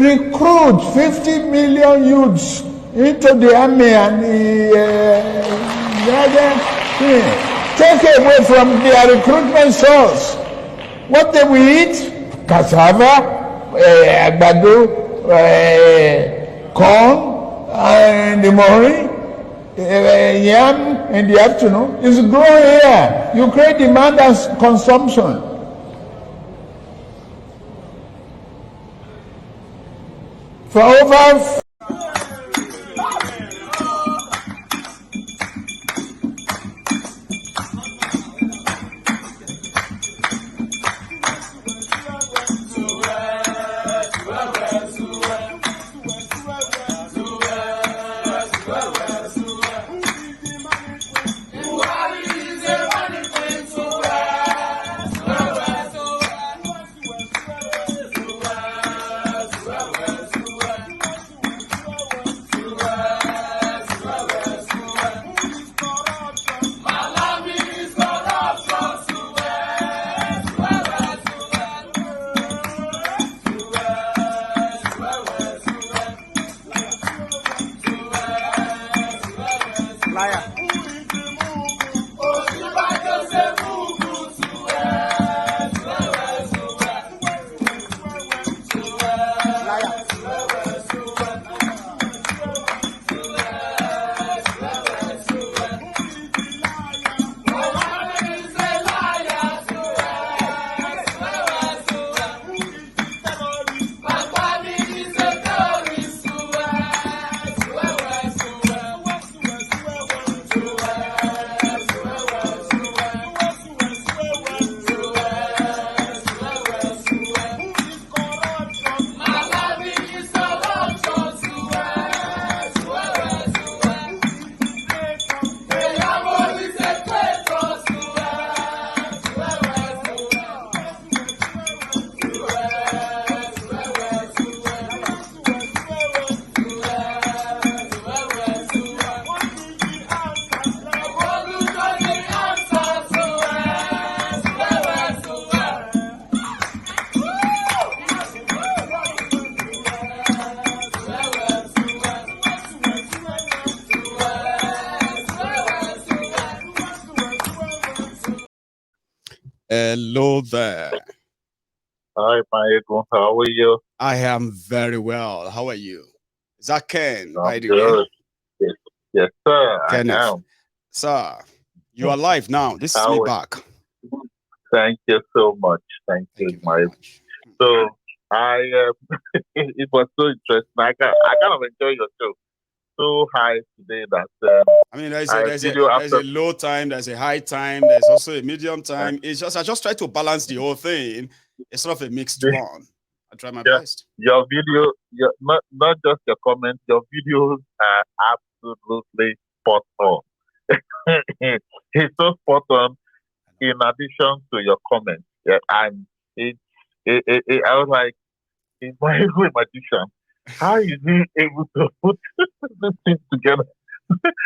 recruit 50 million youths into the army and take away from their recruitment source. What they will eat? Cassava, àgbàdo, corn, and the morning, yam in the afternoon. It's growing here. You create demand and consumption. For over Hello there. Hi, Michael. How are you? I am very well. How are you? Is that Ken, by the Good. way? Yes, sir. Kenneth. I am. Sir, you are live now. This is me back. Thank you so much. Thank you, very Mike. much. So I it was so interesting. I kind of enjoy your show. So high today that I mean, there's I a video there's after a low time, there's a high time, there's also a medium time. It's just I just try to balance the whole thing. It's sort of a mixed one. I try my best. your video, not just your comments, your videos are absolutely spot on. It's so spot on. In addition to your comments, yeah, and I was like, is my a magician? How is he able to put this thing together?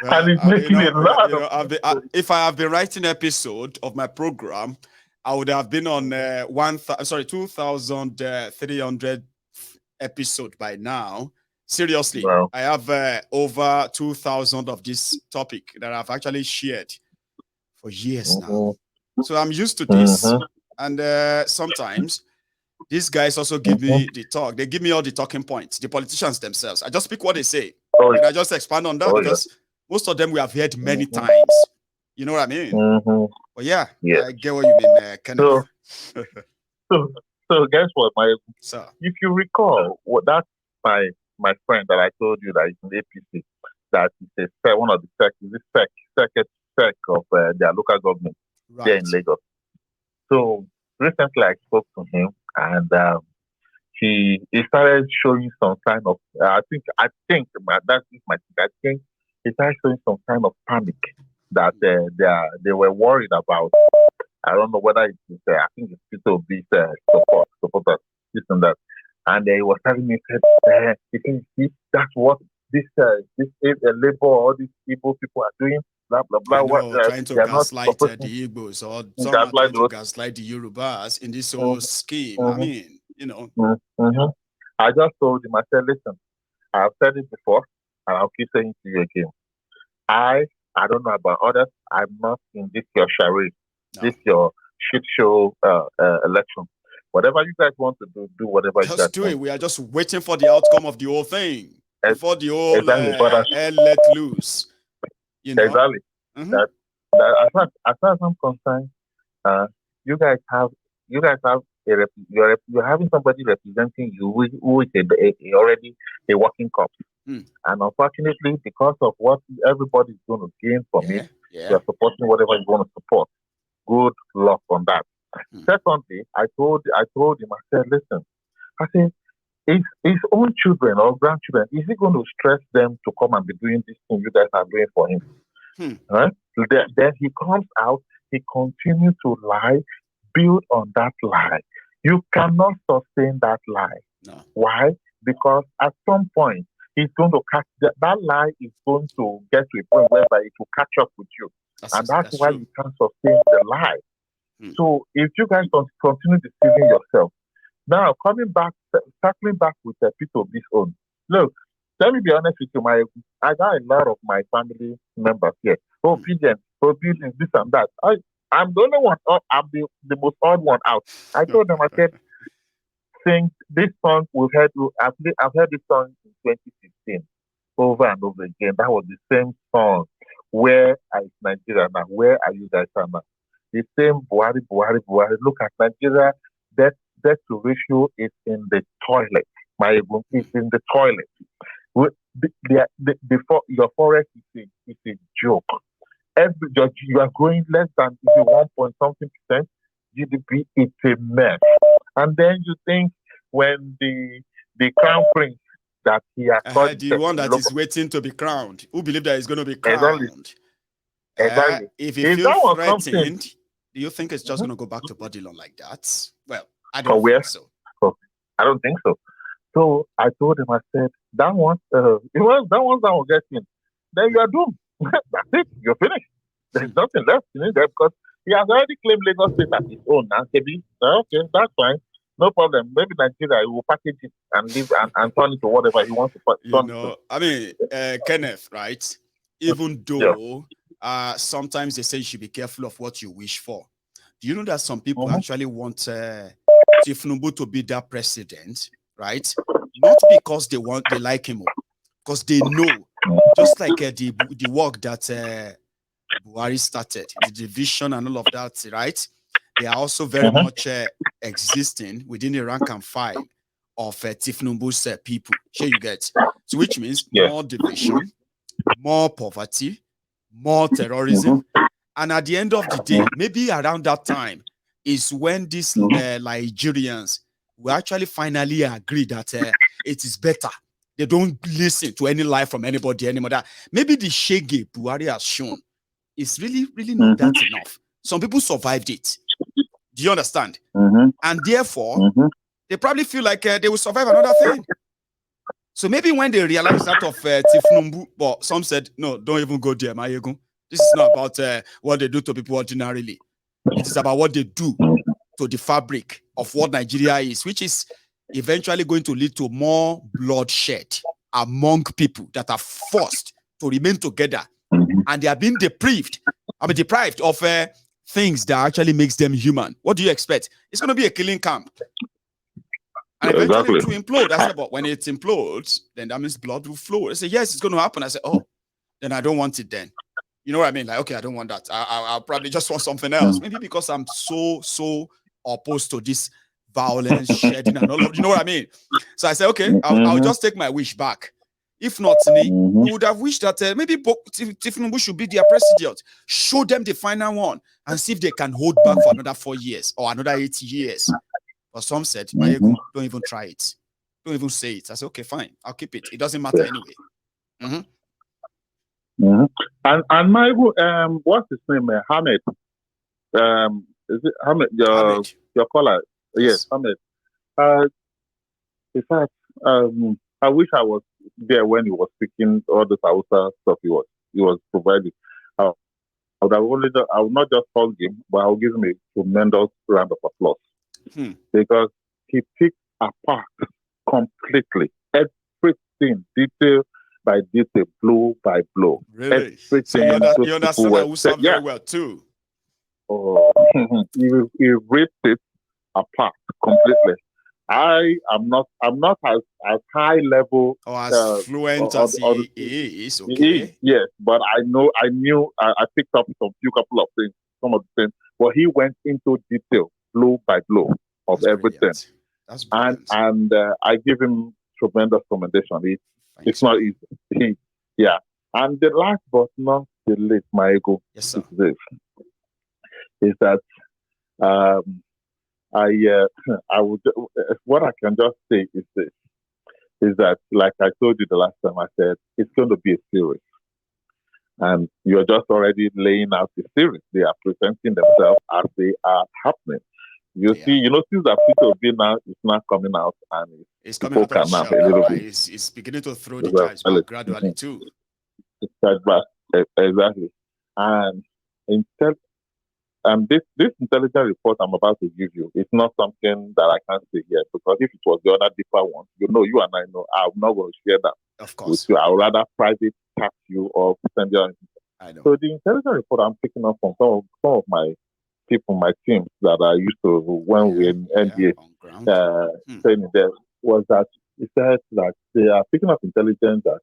And it's making a lot of if I have been writing episode of my program, I would have been on 2,300 episode by now. Seriously, Wow. I have over 2,000 of this topic that I've actually shared for years now. So I'm used to this, and sometimes these guys also give me the talk. They give me all the talking points. The politicians themselves. I just speak what they say, and I just expand on that because most of them we have heard many times. You know what I mean? But yeah, I get what you mean, Kenneth. So guess what, Sir. If you recall, that's my friend that I told you that is in APC, that is one of the sec of their local government there in Lagos. So recently I spoke to him, and he started showing some sign of I think that's my thing. I think he started showing some kind of panic that they were worried about. I don't know whether it's I think it's people these supporters, this and that. And he was telling me, you can see that's what this labor, all these Igbo people are doing, blah blah blah. Trying to gaslight the Igbos, or some are trying to gaslight the Yorubas in this whole scheme. I mean, you know. I just told him, I said, listen, I've said it before, and I'll keep saying it to you again. I don't know about others. I'm not in this your charade, No. this your shit show election. Whatever you guys want to do, do whatever you guys Just do want it. We to are do. just waiting for the outcome of the whole thing before the whole Exactly, but hell let loose. You know? exactly. Mhm. That as far as I'm concerned, uh, you guys have you're having somebody representing you who is already a working cop. Mm. And unfortunately, because of what everybody's going to gain from it, Yeah. you're supporting whatever you want to support. Good luck on that. Mm. Secondly, I told him, I said, listen, I said, his own children or grandchildren, is he going to stress them to come and be doing this thing you guys are doing for him? Right? Then he comes out, he continues to lie, build on that lie. You cannot sustain that lie. No. Why? Because at some point, he's going to catch that lie is going to get to a point whereby it will catch up with you. That's why true. you can't sustain the lie. So if you guys don't continue deceiving yourself, now coming back, circling back with the Peter Ob's own. Look, let me be honest with you, I got a lot of my family members here. Obedience, this and that. I'm the only one. I'm the most odd one out. I told them, I said, sing this song we've heard. I've heard this song in 2016 over and over again. That was the same song. Where is Nigeria now? Where are you guys now? The same Buhari. Look at Nigeria. Death to ratio is in the toilet. It's in the toilet. Before your forest is a joke. You are growing less than 1 point something percent GDP. It's a mess. And then you think when the crown prince that he has the one that is waiting to be crowned, who believe that he's going to be crowned. Exactly. If you feel threatened, do you think it's just going to go back to Bodilon like that? Well, I don't think so. I don't think so. So I told him, I said, that one will get in. Then you are doomed. That's it. You're finished. There's nothing left in it there because he has already claimed Lagos State as his own. Now, okay, that's fine. No problem. Maybe Nigeria will package it and leave and turn it to whatever he wants to turn it to. I mean, Kenneth, right? Even though sometimes they say you should be careful of what you wish for. Do you know that some people actually want Tinubu to be their president, right? Not because they like him, because they know, just like the work that Buhari started, the division and all of that, right? They are also very much existing within the rank and file of Tinubu's people. Sure, you get. So, which means more division, more poverty, more terrorism. And at the end of the day, maybe around that time is when these Nigerians will actually finally agree that it is better. They don't listen to any lie from anybody anymore. That maybe the shege Buhari has shown is really, really not that enough. Some people survived it. Do you understand? And therefore, they probably feel like they will survive another thing. So maybe when they realize that of Tinubu, but some said, no, don't even go there, Mayego. This is not about what they do to people ordinarily. It is about what they do to the fabric of what Nigeria is, which is eventually going to lead to more bloodshed among people that are forced to remain together. And they are being deprived of things that actually makes them human. What do you expect? It's going to be a killing camp. And eventually to implode. I said, but when it implodes, then that means blood will flow. I said, yes, it's going to happen. I said, oh, then I don't want it then. You know what I mean? Like, okay, I don't want that. I'll probably just want something else. Maybe because I'm so opposed to this violence, shedding, and all of, you know what I mean? So I said, okay, I'll just take my wish back. If not, we would have wished that maybe Tinubu should be their president. Show them the final one and see if they can hold back for another 4 years or another 8 years. But some said, don't even try it. Don't even say it. I said, okay, fine. I'll keep it. It doesn't matter anyway. And my what's his name? Hamid. Is it Hamid? Your caller? Yes, Hamid. In fact, I wish I was there when he was speaking all the Hausa stuff he was providing. I would not just hug him, but I will give him a tremendous round of applause because he picked apart completely. Everything, detail by detail, blow by blow. Really? Everything. So you understand Hausa very well too. Oh, he ripped it apart completely. I'm not as high level or as fluent as he is. Okay. Yes, but I knew I picked up some couple of things, some of the things, but he went into detail, blow by blow of That's everything. Brilliant. That's brilliant. And I give him tremendous commendation. It's not easy. Yeah. And the last but not the least, my ego, yes, sir. Is that I would, what I can just say is this, is that, like I told you the last time, I said it's going to be a series, and you're just already laying out the series. They are presenting themselves as they are happening. You see, since that Peter Obi now is not coming out, and it's coming out of the shell now, right? It's beginning to throw the jibes back gradually too. Exactly, and instead. This intelligence report I'm about to give you is not something that I can't say yet, because if it was the other deeper one, you and I know, I'm not going to share that. Of course. With you. I would rather private tap you or send you. I know. So the intelligence report I'm picking up from some of my people, my teams that I used to, when we were in NDA training there, was that it said that they are picking up intelligence that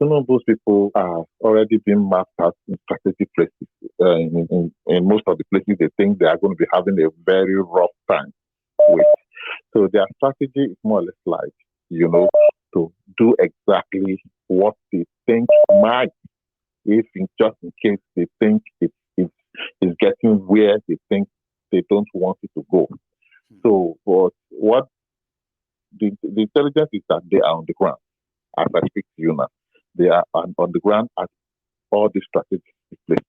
some of those people are already being mapped out in strategic places. In most of the places, they think they are going to be having a very rough time with. So their strategy is more or less like, to do exactly what they think might, if just in case they think it's getting where they think they don't want it to go. So, but what the intelligence is that they are on the ground. As I speak to you now, they are on the ground at all the strategic places.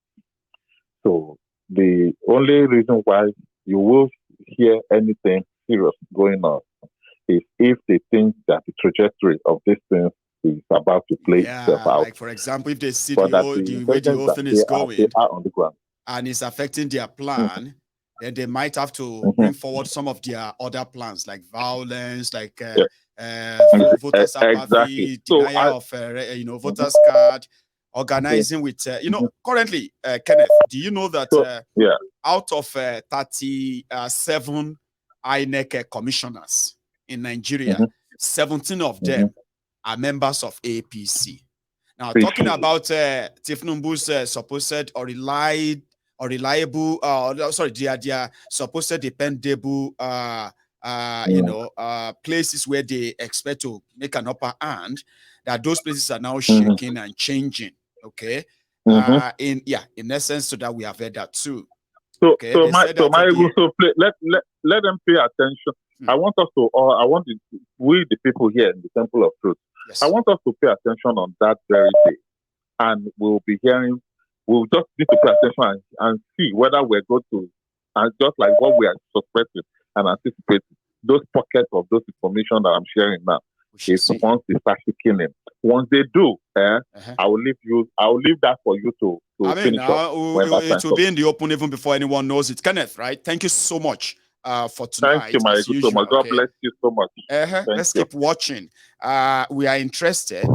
So the only reason why you will hear anything serious going on is if they think that the trajectory of this thing is about to play itself out. Like for example, if they see the way the whole thing is going, they are on the ground, and it's affecting their plan, then they might have to bring forward some of their other plans, like violence, like voters apathy, denial of voters card, organizing with currently, Kenneth, do you know that out of 37 INEC commissioners in Nigeria, 17 of them are members of APC? Now, talking about Tinubu's supposed or reliable, their supposed dependable, places where they expect to make an upper hand, that those places are now shaking and changing. Okay. In essence, so that we have heard that too. So, okay? so let them pay attention. I want we the people here in the Temple of Truth, I want us to pay attention on that very day, and we'll just need to pay attention and see whether we're going to, and just like what we are suspecting and anticipating, those pockets of those information that I'm sharing now, is once they start killing. Once they do, I will leave that for you to finish up. It will be in the open even before anyone knows it. Kenneth, right? Thank you so much for tonight. Thank you, my good so much. God bless you so much. Let's keep watching. We are interested,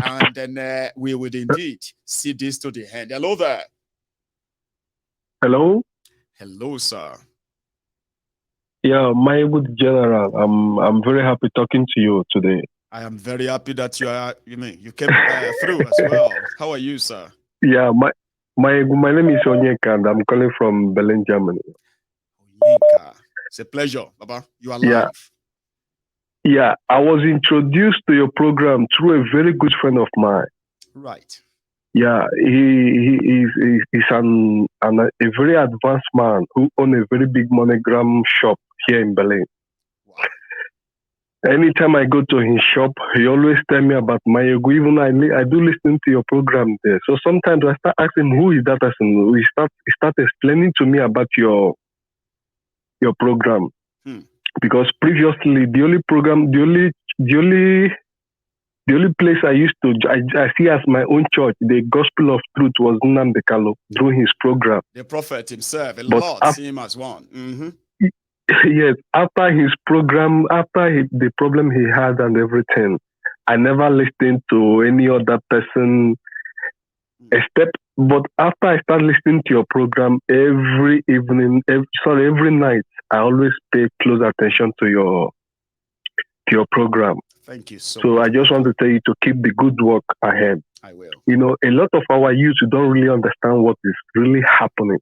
and then we would indeed see this to the end. Hello there. Hello. Hello, sir. Yeah, my good general. I'm very happy talking to you today. I am very happy that you came through as well. How are you, sir? Yeah, my name is Onyeka, and I'm calling from Berlin, Germany. Onyeka, it's a pleasure, Baba. You are live. Yeah, I was introduced to your program through a very good friend of mine. Right. Yeah, he's a very advanced man who owns a very big monogram shop here in Berlin. Wow. Anytime I go to his shop, he always tell me about Mayegu. Even I do listen to your program there. So sometimes I start asking him, who is that person? He start explaining to me about your program. Because previously the only place I used to I see as my own church, the Gospel of Truth, was Nnamdi Kanu through his program. The prophet himself, a lot see him as one. Yes, after his program, the problem he had and everything, I never listened to any other person except. But after I start listening to your program every evening, every night, I always pay close attention to your program. Thank you so So much. I just want to tell you to keep the good work ahead. I will. You know, a lot of our youth don't really understand what is really happening.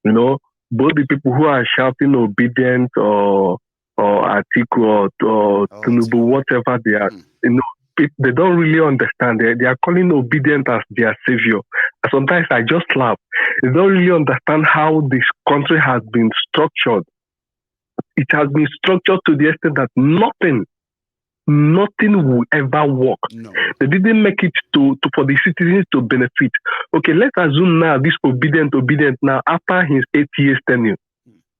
You know, both the people who are shouting obedient or Atiku or Tinubu, whatever they are, you know, they don't really understand. They are calling obedient as their savior. And sometimes I just laugh. They don't really understand how this country has been structured. It has been structured to the extent that nothing will ever work. No. They didn't make it to for the citizens to benefit. Okay, let's assume now this obedient now after his 8 years tenure,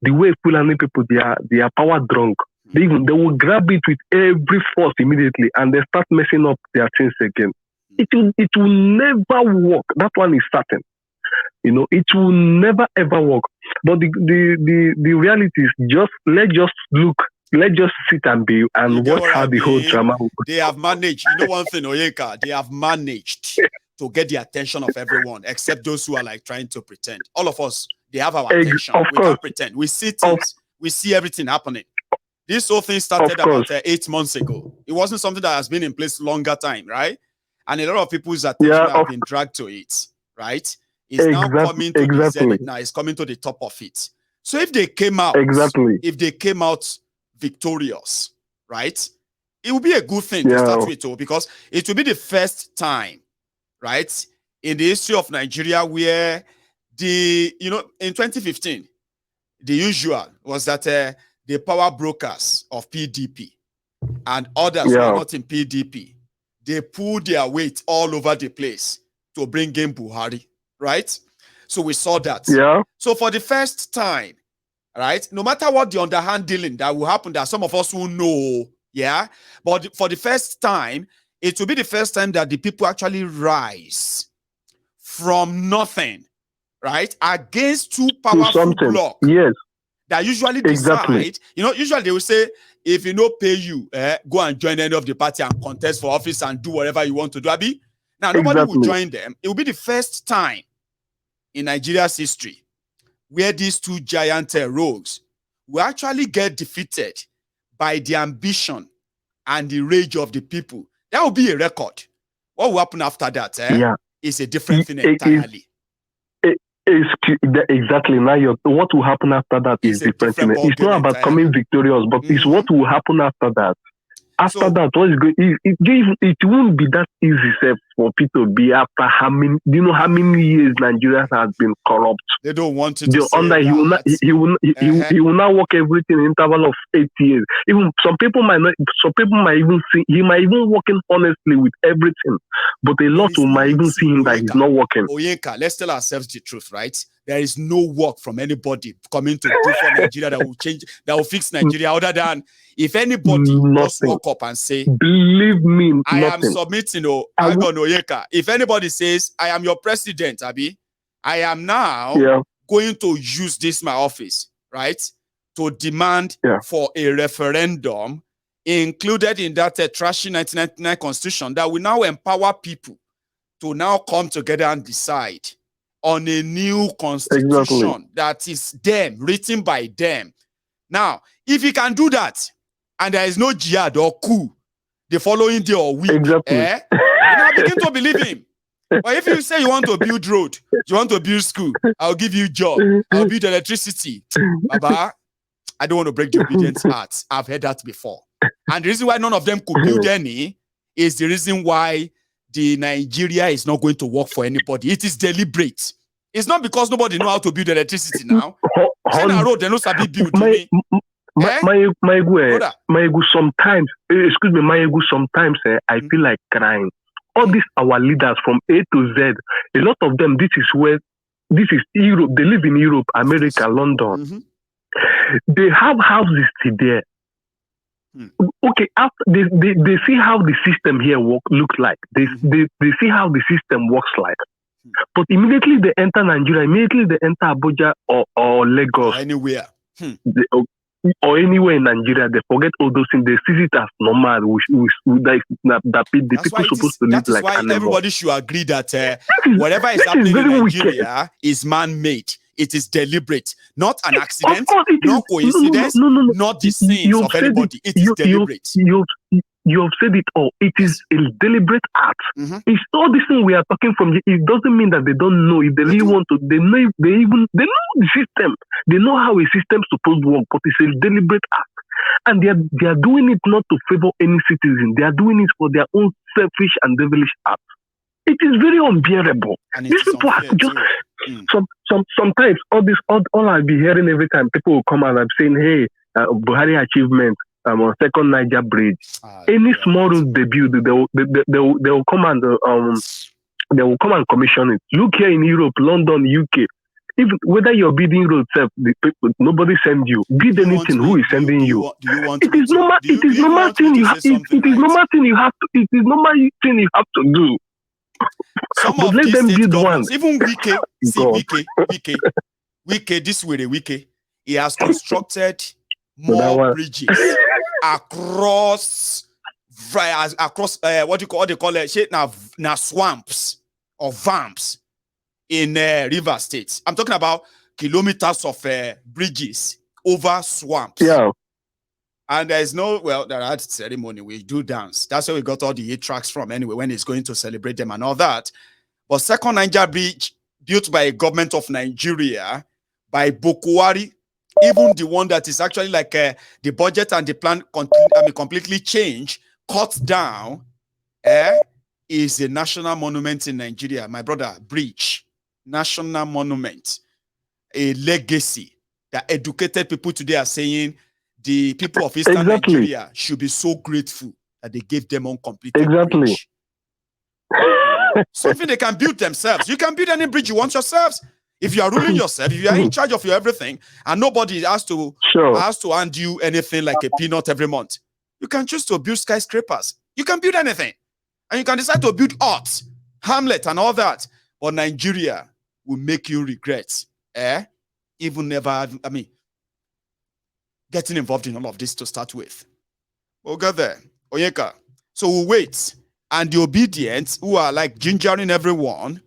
the way Fulani people they are power drunk. They will grab it with every force immediately and they start messing up their things again. It will never work. That one is certain. You know, it will never ever work. But the reality is let's just sit and watch how the whole drama will go. They have managed. You know one thing, Oyeka, they have managed to get the attention of everyone, except those who are like trying to pretend. All of us, they have our attention. We can't pretend. We see things. We see everything happening. This whole thing started about 8 months ago. It wasn't something that has been in place longer time, right? And a lot of people's attention have been dragged to it, right? It's now coming to the zenith now. It's coming to the top of it. So if they came out, victorious, right? It would be a good thing to start with, because it will be the first time, right, in the history of Nigeria where in 2015, the usual was that the power brokers of PDP and others who are not in PDP, they pulled their weight all over the place to bring in Buhari, right? So we saw that. Yeah. So for the first time, right, no matter what the underhand dealing that will happen, that some of us will know, but for the first time, it will be the first time that the people actually rise from nothing, right, against two powerful blocks that usually decide, usually they will say, if you don't pay you, go and join any of the party and contest for office and do whatever you want to do, Abi. Now, nobody will join them. It will be the first time in Nigeria's history where these two giant rogues will actually get defeated by the ambition and the rage of the people. That will be a record. What will happen after that is a different thing entirely. Exactly. Now, what will happen after that is different. It's not about coming victorious, but it's what will happen after that. After that, what is going? It won't be that easy for people to be after how many years Nigeria has been corrupt. They don't want to say that. He will now work everything in interval of 8 years. Even some people might even see he might even working honestly with everything, but a lot might even see him that he's not working. Oyeka, let's tell ourselves the truth, right? There is no work from anybody coming to do for Nigeria that will change, that will fix Nigeria, other than if anybody just walk up and say, believe me, I am submitting, Oyeka. If anybody says, I am your president, Abi, I am now going to use this my office, right, to demand for a referendum included in that trashy 1999 constitution that will now empower people to now come together and decide on a new constitution that is them, written by them. Now, if he can do that, and there is no jihad or coup the following day or week, you now begin to believe him. But if you say you want to build road, you want to build school, I'll give you job, I'll build electricity. Baba, I don't want to break the obedience heart. I've heard that before. And the reason why none of them could build any is the reason why the Nigeria is not going to work for anybody. It is deliberate. It's not because nobody know how to build electricity now. China road, they know sabi build. Sometimes, sometimes I feel like crying. All these our leaders from A to Z, a lot of them, this is Europe. They live in Europe, America, London. They have houses there. Okay, after they see how the system here looks like. They see how the system works like. But immediately they enter Nigeria, immediately they enter Abuja or Lagos. Anywhere. or anywhere in Nigeria, they forget all those things. They see it as normal. That the people supposed to live like animals. That is why everybody should agree that whatever is happening in Nigeria is man-made. It is deliberate, not an accident, not coincidence, not the sins of anybody. It is deliberate. You have said it all. It is a deliberate act. It's all this thing we are talking from. It doesn't mean that they don't know. If they really want to, they know the system. They know how a system is supposed to work, but it's a deliberate act. And they are doing it not to favor any citizen. They are doing it for their own selfish and devilish act. It is very unbearable. And these people are just sometimes all I'll be hearing every time people will come out and saying, "Hey, Buhari achievement on second Niger bridge." Any small road they build, they will come and commission it. Look here in Europe, London, UK. Even whether you're building road self, nobody send you. Build anything, who is sending you? It is normal. It is normal thing you have. It is normal thing you have to. It is normal thing you have to do. Some but of let these them state build governments, one. even Wike, this way, Wike, he has constructed more bridges across what do you call it? Now swamps or vamps in River State. I'm talking about kilometers of bridges over swamps. Yeah. And there's there are ceremony. We do dance. That's where we got all the 8 tracks from anyway, when it's going to celebrate them and all that. But second Niger bridge, built by a government of Nigeria, by Buhari, even the one that is actually like the budget and the plan completely changed, cut down, is a national monument in Nigeria. My brother, bridge, national monument, a legacy that educated people today are saying the people of Eastern Nigeria should be so grateful that they gave them uncompleted bridge. Something they can build themselves. You can build any bridge you want yourselves. If you are ruling yourself, if you are in charge of your everything, and nobody has to hand you anything like a peanut every month, you can choose to build skyscrapers. You can build anything. And you can decide to build arts, Hamlet, and all that. But Nigeria will make you regret. Even never, getting involved in all of this to start with. We'll get there. Onyeka. So we'll wait. And the obedient, who are like gingering everyone,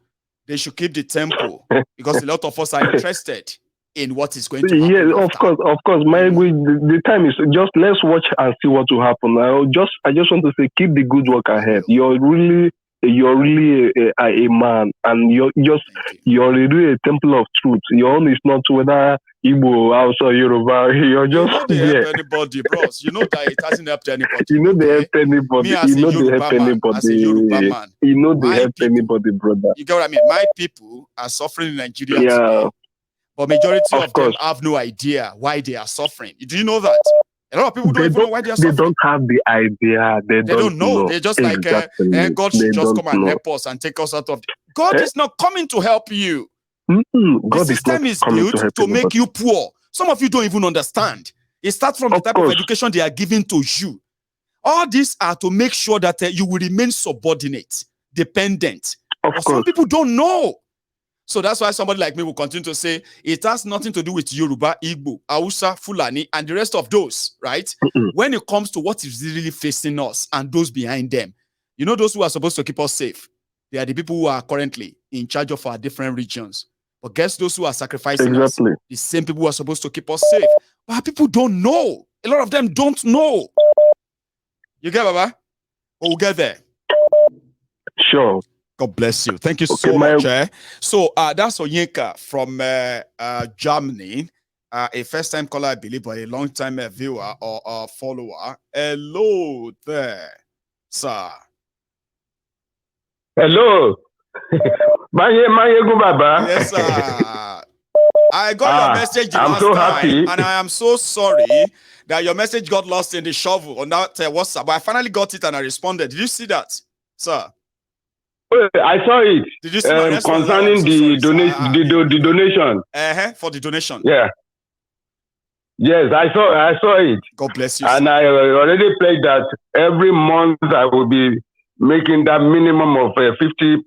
they should keep the tempo, because a lot of us are interested in what is going to happen. Yeah, of course. The time is just, let's watch and see what will happen. I just want to say, keep the good work ahead. You're really a man, and you're really a temple of truth. Your own is not whether Igbo, Hausa, Yoruba. You're just help anybody, bros. You know that it hasn't helped anybody. You know they help anybody. Me as you know a Yoruba they help man, anybody. as a Yoruba man. You know they help anybody, brother. You get what I mean? My people are suffering in Nigeria today, but majority of them have no idea why they are suffering. Do you know that? A lot of people don't even know why they are suffering. They don't have the idea. They don't know. They're just like, God should just come and help us and take us out of the... God is not coming to help you. The system is built to make you poor. Some of you don't even understand. It starts from the type of education they are giving to you. All these are to make sure that you will remain subordinate, dependent. But some people don't know. So that's why somebody like me will continue to say it has nothing to do with Yoruba, Igbo, Hausa, Fulani, and the rest of those, right? When it comes to what is really facing us and those behind them, you know, those who are supposed to keep us safe, they are the people who are currently in charge of our different regions. But guess those who are sacrificing us, the same people who are supposed to keep us safe. But people don't know. A lot of them don't know. You get, Baba? We'll get there. Sure. God bless you. Thank you so much. So that's Onyeka from Germany, a first-time caller, I believe, but a long-time viewer or follower. Hello there, sir. Hello. Yes, sir. I got your message last time, and I am so sorry that your message got lost in the shovel on that WhatsApp. But I finally got it and I responded. Did you see that, sir? I saw it. Did you see my response? Concerning the donation? For the donation. Yeah. Yes, I saw it. God bless you. And sir. I already pledged that every month I will be making that minimum of 50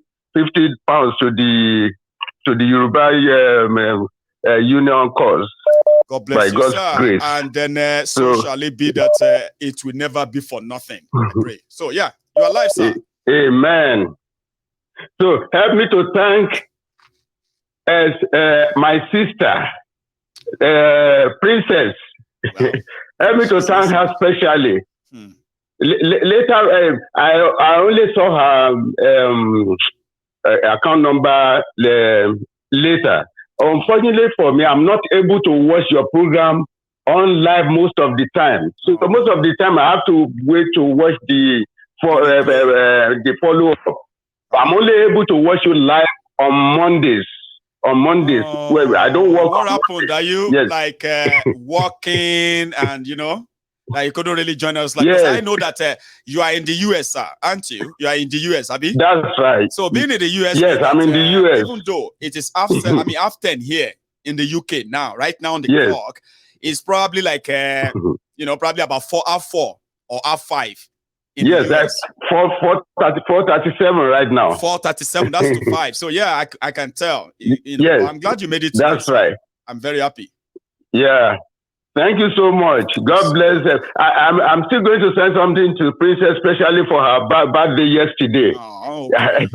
pounds to the Yoruba union cause. God bless you, sir. Grace. And then so shall it be that it will never be for nothing. I pray. So yeah, you are alive, sir. Amen. So help me to thank my sister, Princess. Wow. Help me to thank her specially. Later, I only saw her account number later. Unfortunately for me, I'm not able to watch your program on live most of the time. So most of the time, I have to wait to watch the follow-up. I'm only able to watch you live on Mondays. Where I don't work. What happened? Are you like working and like you couldn't really join us? Like, I know that you are in the US, sir, aren't you? You are in the US, Abi? That's right. So being in the US, yes, I'm in the US. Even though it is after, half 10 here in the UK now, right now on the clock, it's probably like probably about 4 or half 5. Yes, that's 4:37 right now. 4:37, that's to 5. So yeah, I can tell. Yes, I'm glad you made it. That's right. I'm very happy. Yeah. Thank you so much. God bless them. I'm still going to send something to Princess, especially for her birthday yesterday. Oh, okay.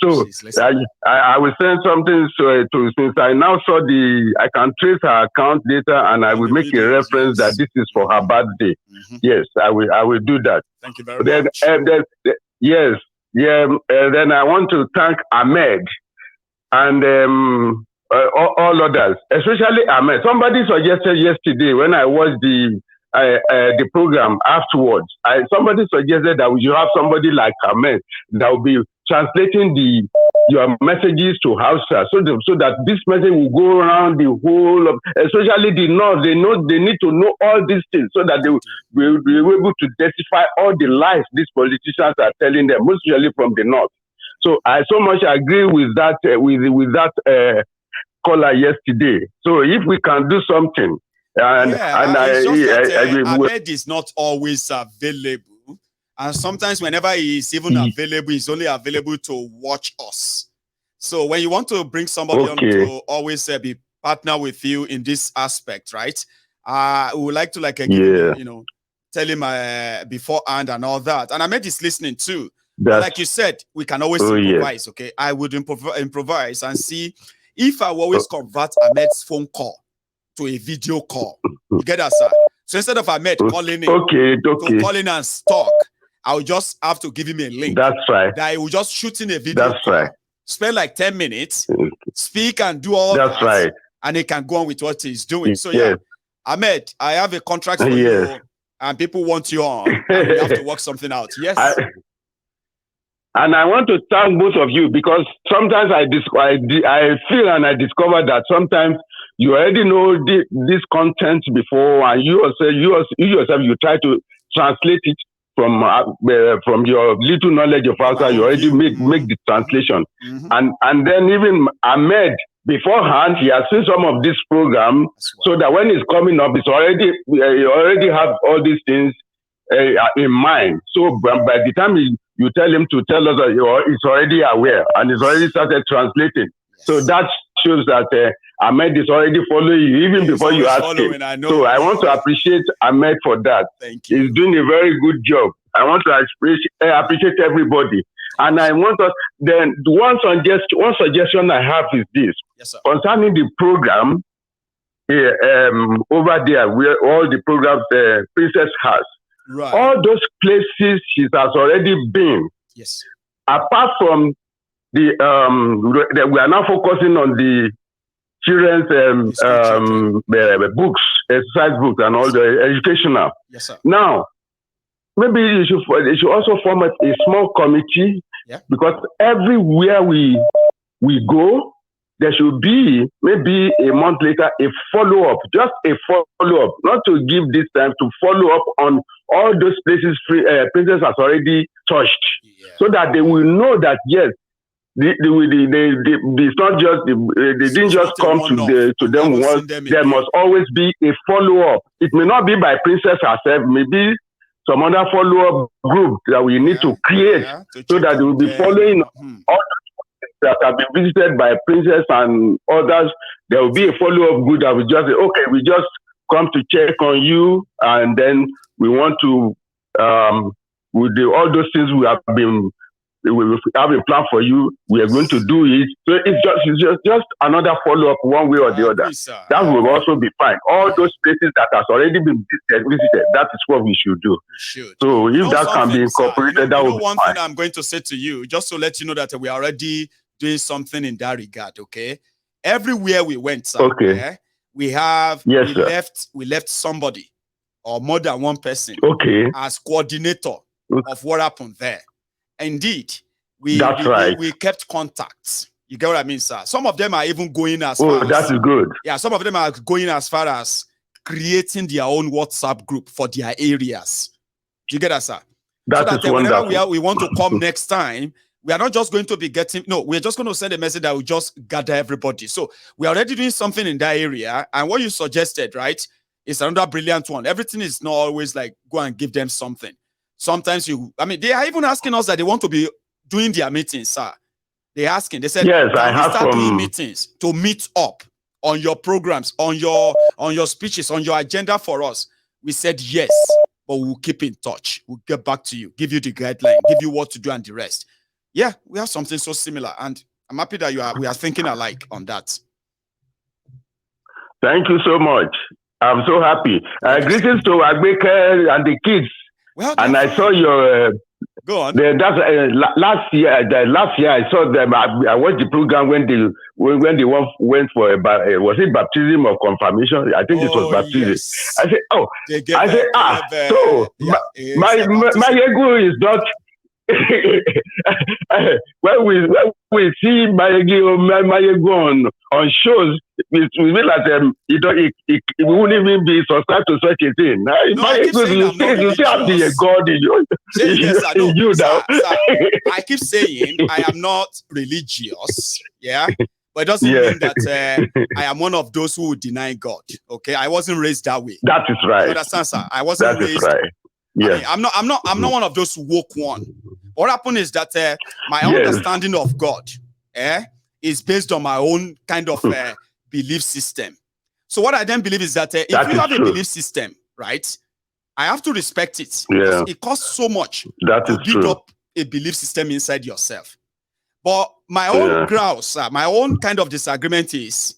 So I will send something to since I now saw I can trace her account data, and I will make a reference that this is for her birthday. Yes, I will do that. Thank you very much. Then I want to thank Ahmed and all others, especially Ahmed. Somebody suggested yesterday when I watched the program afterwards. Somebody suggested that we should have somebody like Ahmed that will be translating your messages to Hausa, so that this message will go around the whole of, especially the North. They need to know all these things so that they will be able to decipher all the lies these politicians are telling them, mostly from the North. So I so much agree with that with that caller yesterday. So if we can do something, Ahmed is not always available, and sometimes whenever he is even available, he's only available to watch us. So when you want to bring somebody on to always be partner with you in this aspect, right? We would like to tell him beforehand and all that. And Ahmed is listening too. Like you said, we can always improvise. Okay, I would improvise and see if I will always convert Ahmed's phone call to a video call. You get that, sir? So instead of Ahmed calling in, to call in and talk, I will just have to give him a link. That's right. That I will just shoot in a video. That's right. Spend like 10 minutes, speak and do all that. That's right. And he can go on with what he's doing. So yeah, Ahmed, I have a contract for you, and people want you on. And we have to work something out. Yes. And I want to thank both of you, because sometimes I feel and I discover that sometimes you already know this content before, and you yourself you try to translate it from your little knowledge of Hausa. You already make the translation, and then even Ahmed beforehand he has seen some of this program, so that when it's coming up, you already have all these things in mind. So by the time you tell him to tell us that he's already aware and he's already started translating. So that shows that Ahmed is already following you even before you ask him. So I want to appreciate Ahmed for that. Thank you. He's doing a very good job. I want to appreciate everybody. And I want to then one suggestion I have is this. Yes, sir. Concerning the program over there where all the programs Princess has. Right. All those places she has already been. Yes. Apart from we are now focusing on the children's books, exercise books, and all the educational. Yes, sir. Now, maybe you should also form a small committee, because everywhere we go, there should be maybe a month later a follow-up, just a follow-up, not to give this time, to follow up on all those places Princess has already touched, so that they will know that yes, it's not just they didn't just come to them once. There must always be a follow-up. It may not be by Princess herself, maybe some other follow-up group that we need to create, so that they will be following all that have been visited by Princess and others, there will be a follow-up group that will just say, okay, we just come to check on you, and then we want to, with all those things we have a plan for you, we are going to do it. So it's just another follow-up one way or the other. That will also be fine. All those places that has already been visited, that is what we should do. So if that can be incorporated, that would be one fine. thing I'm going to say to you, just to let you know that we are already doing something in that regard, okay? Everywhere we went, sir, okay. We left somebody or more than one person as coordinator of what happened there. Indeed, we kept contacts. You get what I mean, sir? Some of them are even going as far as... that is good. Yeah, some of them are going as far as creating their own WhatsApp group for their areas. Do you get that, sir? That is wonderful. Whenever we want to come next time, we are not just going to be getting... No, we're just going to send a message that will just gather everybody. So we're already doing something in that area. And what you suggested, right, is another brilliant one. Everything is not always like, go and give them something. Sometimes they are even asking us that they want to be doing their meetings, sir. They're asking, they said, yes, I have start doing meetings to meet up on your programs, on your speeches, on your agenda for us. We said yes, but we'll keep in touch. We'll get back to you, give you the guideline, give you what to do and the rest. Yeah, we have something so similar, and I'm happy that we are thinking alike on that. Thank you so much. I'm so happy. Greetings to Agbeke and the kids. Well, and I saw your go on. Last year I saw them. I watched the program when they went for was it baptism or confirmation? I think it was baptism. Yes. I said, so my ego is not. when we see Mayego on shows, it will be like it wouldn't even be subscribed to such a thing. You still have the God in you. Sir, I keep saying I am not religious, yeah, but it doesn't mean that I am one of those who would deny God. Okay, I wasn't raised that way. That is right. You understand, sir? I wasn't raised. Right. Yeah. I'm not one of those who woke one. What happened is that my understanding of God is based on my own kind of belief system. So what I then believe is that if you have a belief system, right, I have to respect it. Yeah. It costs so much to build up a belief system inside yourself. But my own grouse, my own kind of disagreement is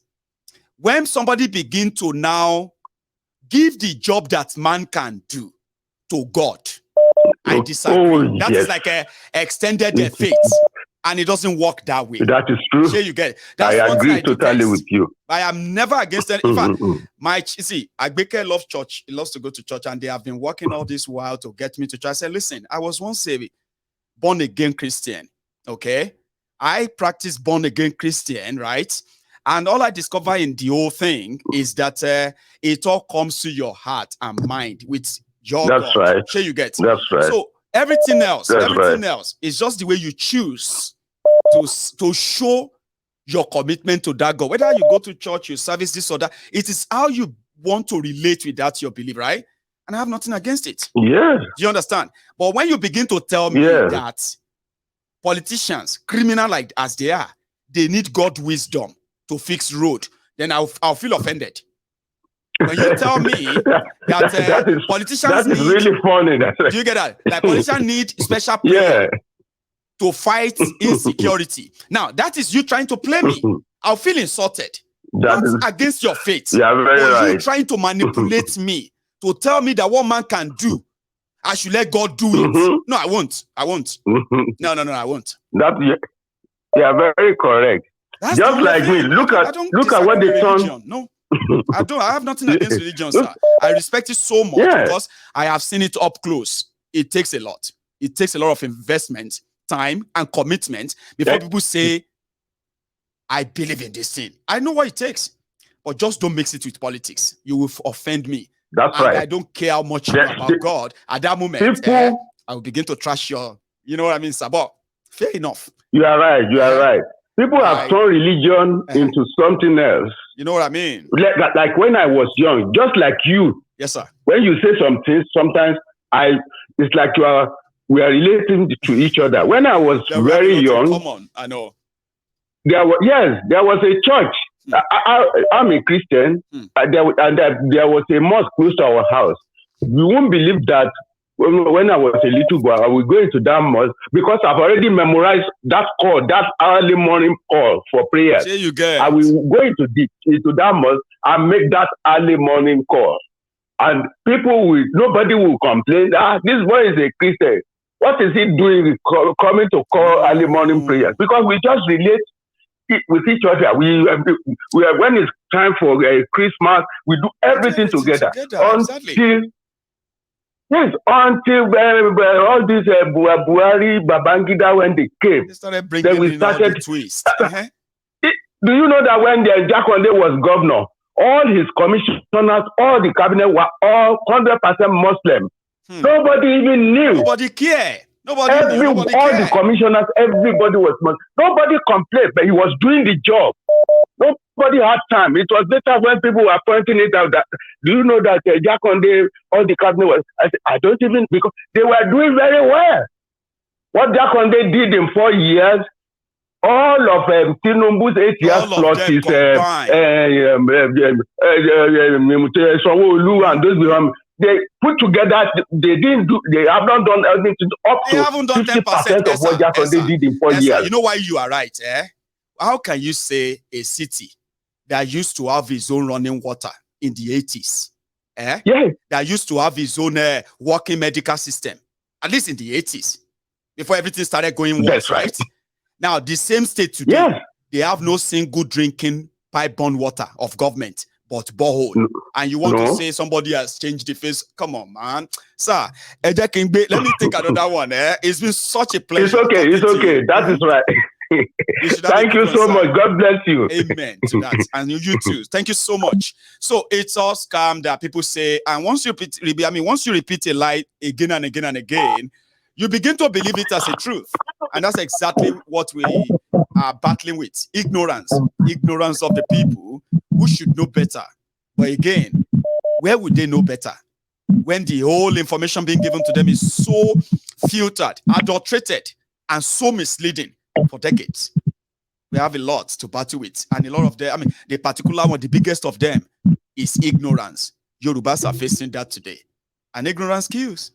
when somebody begin to now give the job that man can do to God. I disagree. That is like a extended faith, and it doesn't work that way. That is true. Sure, you get it. I agree totally with you. I am never against it. In fact, Agbeke loves church. He loves to go to church, and they have been working all this while to get me to church. I said, listen, I was once a born again Christian. Okay, I practice born again Christian, right? And all I discover in the whole thing is that it all comes to your heart and mind with your God. Right. Sure, you get. That's right. So everything else is just the way you choose to show your commitment to that God. Whether you go to church, you service this or that, it is how you want to relate with that your belief, right? And I have nothing against it. Yeah. Do you understand? But when you begin to tell me that politicians, criminal like as they are, they need God wisdom to fix road, then I'll feel offended. When you tell me that politicians need... That is really funny. Do you get that? Like politicians need special prayer to fight insecurity. Now, that is you trying to play me. I'll feel insulted. That's against your faith. Yeah, very right. You trying to manipulate me to tell me that what man can do, I should let God do it. No, I won't. I won't. No, I won't. Very correct. That's just like me. Look at what they done. No. I have nothing against religion, sir. I respect it so much because I have seen it up close. It takes a lot. It takes a lot of investment, time, and commitment before people say, I believe in this thing. I know what it takes, but just don't mix it with politics. You will offend me. That's right. I don't care how much you know about God. At that moment, I will begin to trash your, you know what I mean, sir? But fair enough. You are right. You are right. People have turned religion into something else. You know what I mean? Like when I was young, just like you. Yes, sir. When you say some things, sometimes it's like we are relating to each other. When I was very young, come on, I know. there was a church. I'm a Christian, and there was a mosque close to our house. You won't believe that when I was a little boy, I would go into that mosque because I've already memorized that call, that early morning call for prayer. I will go into that mosque and make that early morning call. And nobody will complain, this boy is a Christian. What is he doing coming to call early morning prayers? Because we just relate with each other. When it's time for Christmas, we do everything together. Until all these Buhari, Babangida, when they came, then we started. Do you know that when Jakonde was governor, all his commissioners, all the cabinet were all 100% Muslim. Nobody even knew. Nobody cared. All the commissioners, everybody was Muslim. Nobody complained, but he was doing the job. Nobody had time. It was later when people were pointing it out that, do you know that Jakonde, all the cabinet was, I said, I don't even, because they were doing very well. What Jakonde did in 4 years, all of Tinubu's 8 years plus his and those they put together, they have not done anything up to 50% of what Jakonde did in 4 years. You know why you are right, eh? How can you say a city that used to have its own running water in the 80s, that used to have its own working medical system, at least in the 80s, before everything started going worse, right? Now, the same state today, they have no single drinking pipe-borne water of government, but borehole. And you want to say somebody has changed the face? Come on, man. Sir, let me take another one. It's been such a pleasure. It's okay. That is right. Thank you so much. God bless you. Amen to that. And you too. Thank you so much. So it's all scam that people say, and once you repeat a lie again and again and again, you begin to believe it as a truth. And that's exactly what we are battling with. Ignorance. Ignorance of the people who should know better. But again, where would they know better? When the whole information being given to them is so filtered, adulterated, and so misleading for decades. We have a lot to battle with. And a lot of them, the particular one, the biggest of them is ignorance. Yorubas are facing that today. And ignorance kills.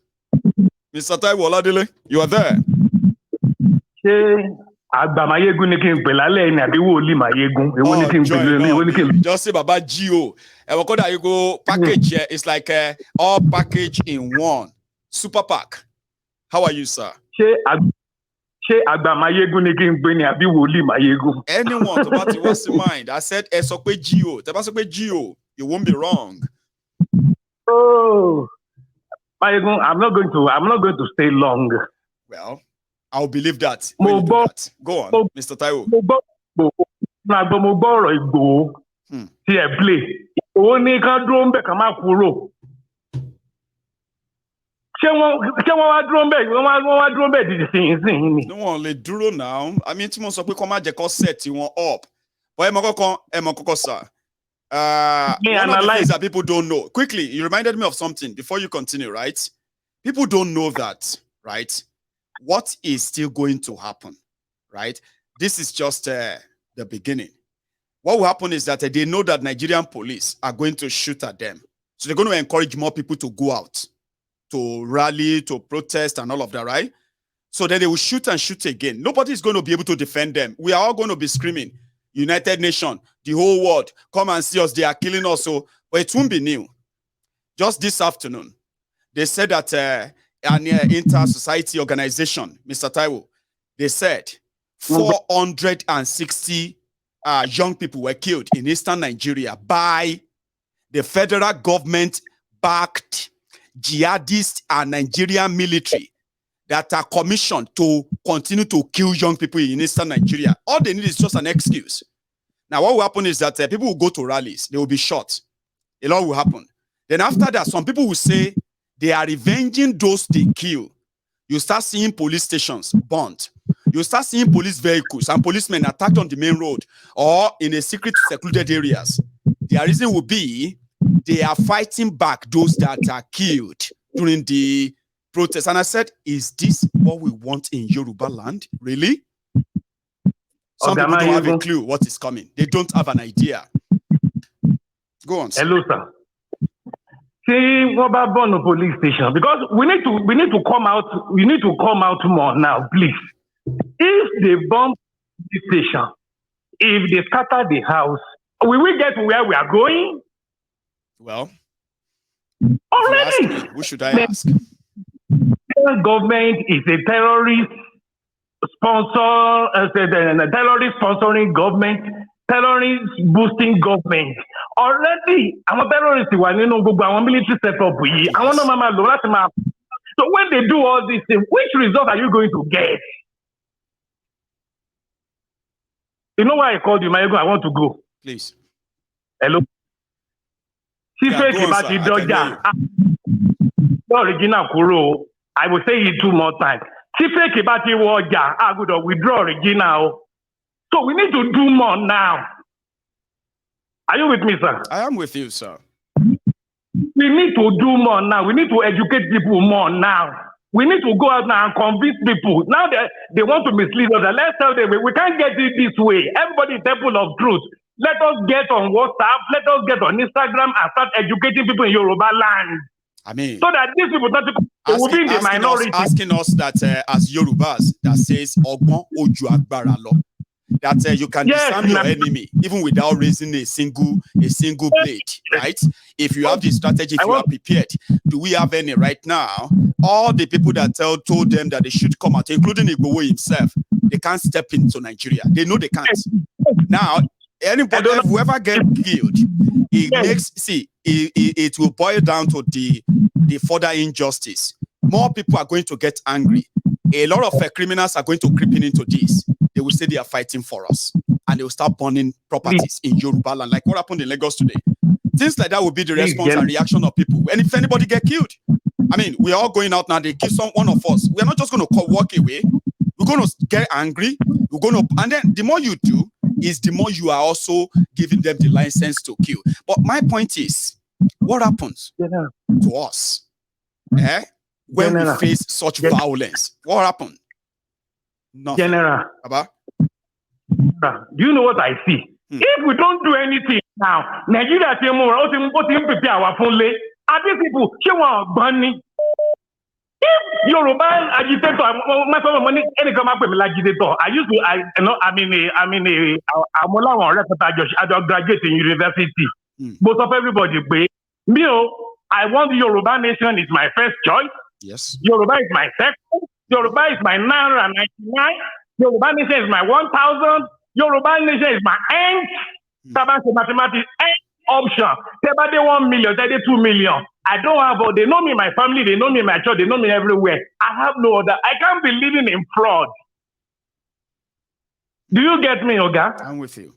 Mr. Taiwo Oladele, you are there. Just say Baba Gio. You go package here. It's like all package in one. Super pack. How are you, sir? Anyone about what's in mind? I said Gio. You won't be wrong. Oh, I'm not going to stay long. Well, I'll believe that. Go on, Mr. Taiwo. No one le duro now. I mean, Timon so pe come je ko set you up. But one of the things that people don't know. Quickly, you reminded me of something before you continue, right? People don't know that, right? What is still going to happen, right? This is just the beginning. What will happen is that they know that Nigerian police are going to shoot at them. So they're going to encourage more people to go out, to rally, to protest and all of that, right? So then they will shoot and shoot again. Nobody is going to be able to defend them. We are all going to be screaming, United Nations, the whole world, come and see us. They are killing us. So, but it won't be new. Just this afternoon, they said that an inter-society organization, Mr. Taiwo, they said 460 young people were killed in eastern Nigeria by the federal government-backed jihadist and Nigerian military that are commissioned to continue to kill young people in eastern Nigeria. All they need is just an excuse. Now, what will happen is that people will go to rallies. They will be shot. A lot will happen. Then after that, some people will say they are revenging those they kill. You start seeing police stations burnt. You start seeing police vehicles and policemen attacked on the main road or in a secret secluded areas. The reason will be they are fighting back those that are killed during the protest. And I said, is this what we want in Yoruba land? Really? Some people don't have a clue what is coming. They don't have an idea. Go on, sir. Hello, sir. See what about burn the police station? Because we need to come out. We need to come out more now, please. If they bomb the station, if they scatter the house, will we get to where we are going? Well, already. Me, who should I ask? The government is a terrorist sponsor, terrorist sponsoring government, terrorist boosting government. Already, I'm a terrorist. I'm military setup. So when they do all these things, which result are you going to get? You know why I called you, Mayego? I want to go. Please. Hello. Original Kuro. I will say it 2 more times. We withdraw original. So we need to do more now. Are you with me, sir? I am with you, sir. We need to do more now. We need to educate people more now. We need to go out now and convince people. Now they want to mislead us. Let's tell them we can't get it this way. Everybody is temple of truth. Let us get on WhatsApp. Let us get on Instagram and start educating people in Yoruba land. I mean, so that these people will be in the minority. Asking us that as Yorubas that says Ogbon Oju Agbara Lo, that you can disarm your enemy even without raising a single blade, right? If you have the strategy, if you are prepared. Do we have any right now? All the people that told them that they should come out, including Igboho himself, they can't step into Nigeria. They know they can't. Now, anybody, whoever gets killed, it will boil down to the further injustice. More people are going to get angry. A lot of criminals are going to creep into this. They will say they are fighting for us, and they will start burning properties in Yoruba land, like what happened in Lagos today. Things like that will be the response and reaction of people. And if anybody get killed, I mean, we are all going out now. They kill one of us. We are not just going to walk away. We're going to get angry. We're going to, and then the more you do, is the more you are also giving them the license to kill. But my point is, what happens to us when we face such violence? What happened? Nothing. General. Abba? Do you know what I see? If we don't do anything now, Nigeria prepare our phone lay. Are these people bunny? If Yoruba agitator, my former money, any come up with me agitator. I graduate in university. Most of everybody, I want the Yoruba nation is my first choice. Yes. Yoruba is my second. Yoruba is my 999. Yoruba nation is my 1,000. Yoruba nation is my end. Mathematics end option. They 1 million, they 2 million. I don't have, they know me, my family, they know me, my church, they know me everywhere. I have no other. I can't be living in fraud. Do you get me, Oga? I'm with you.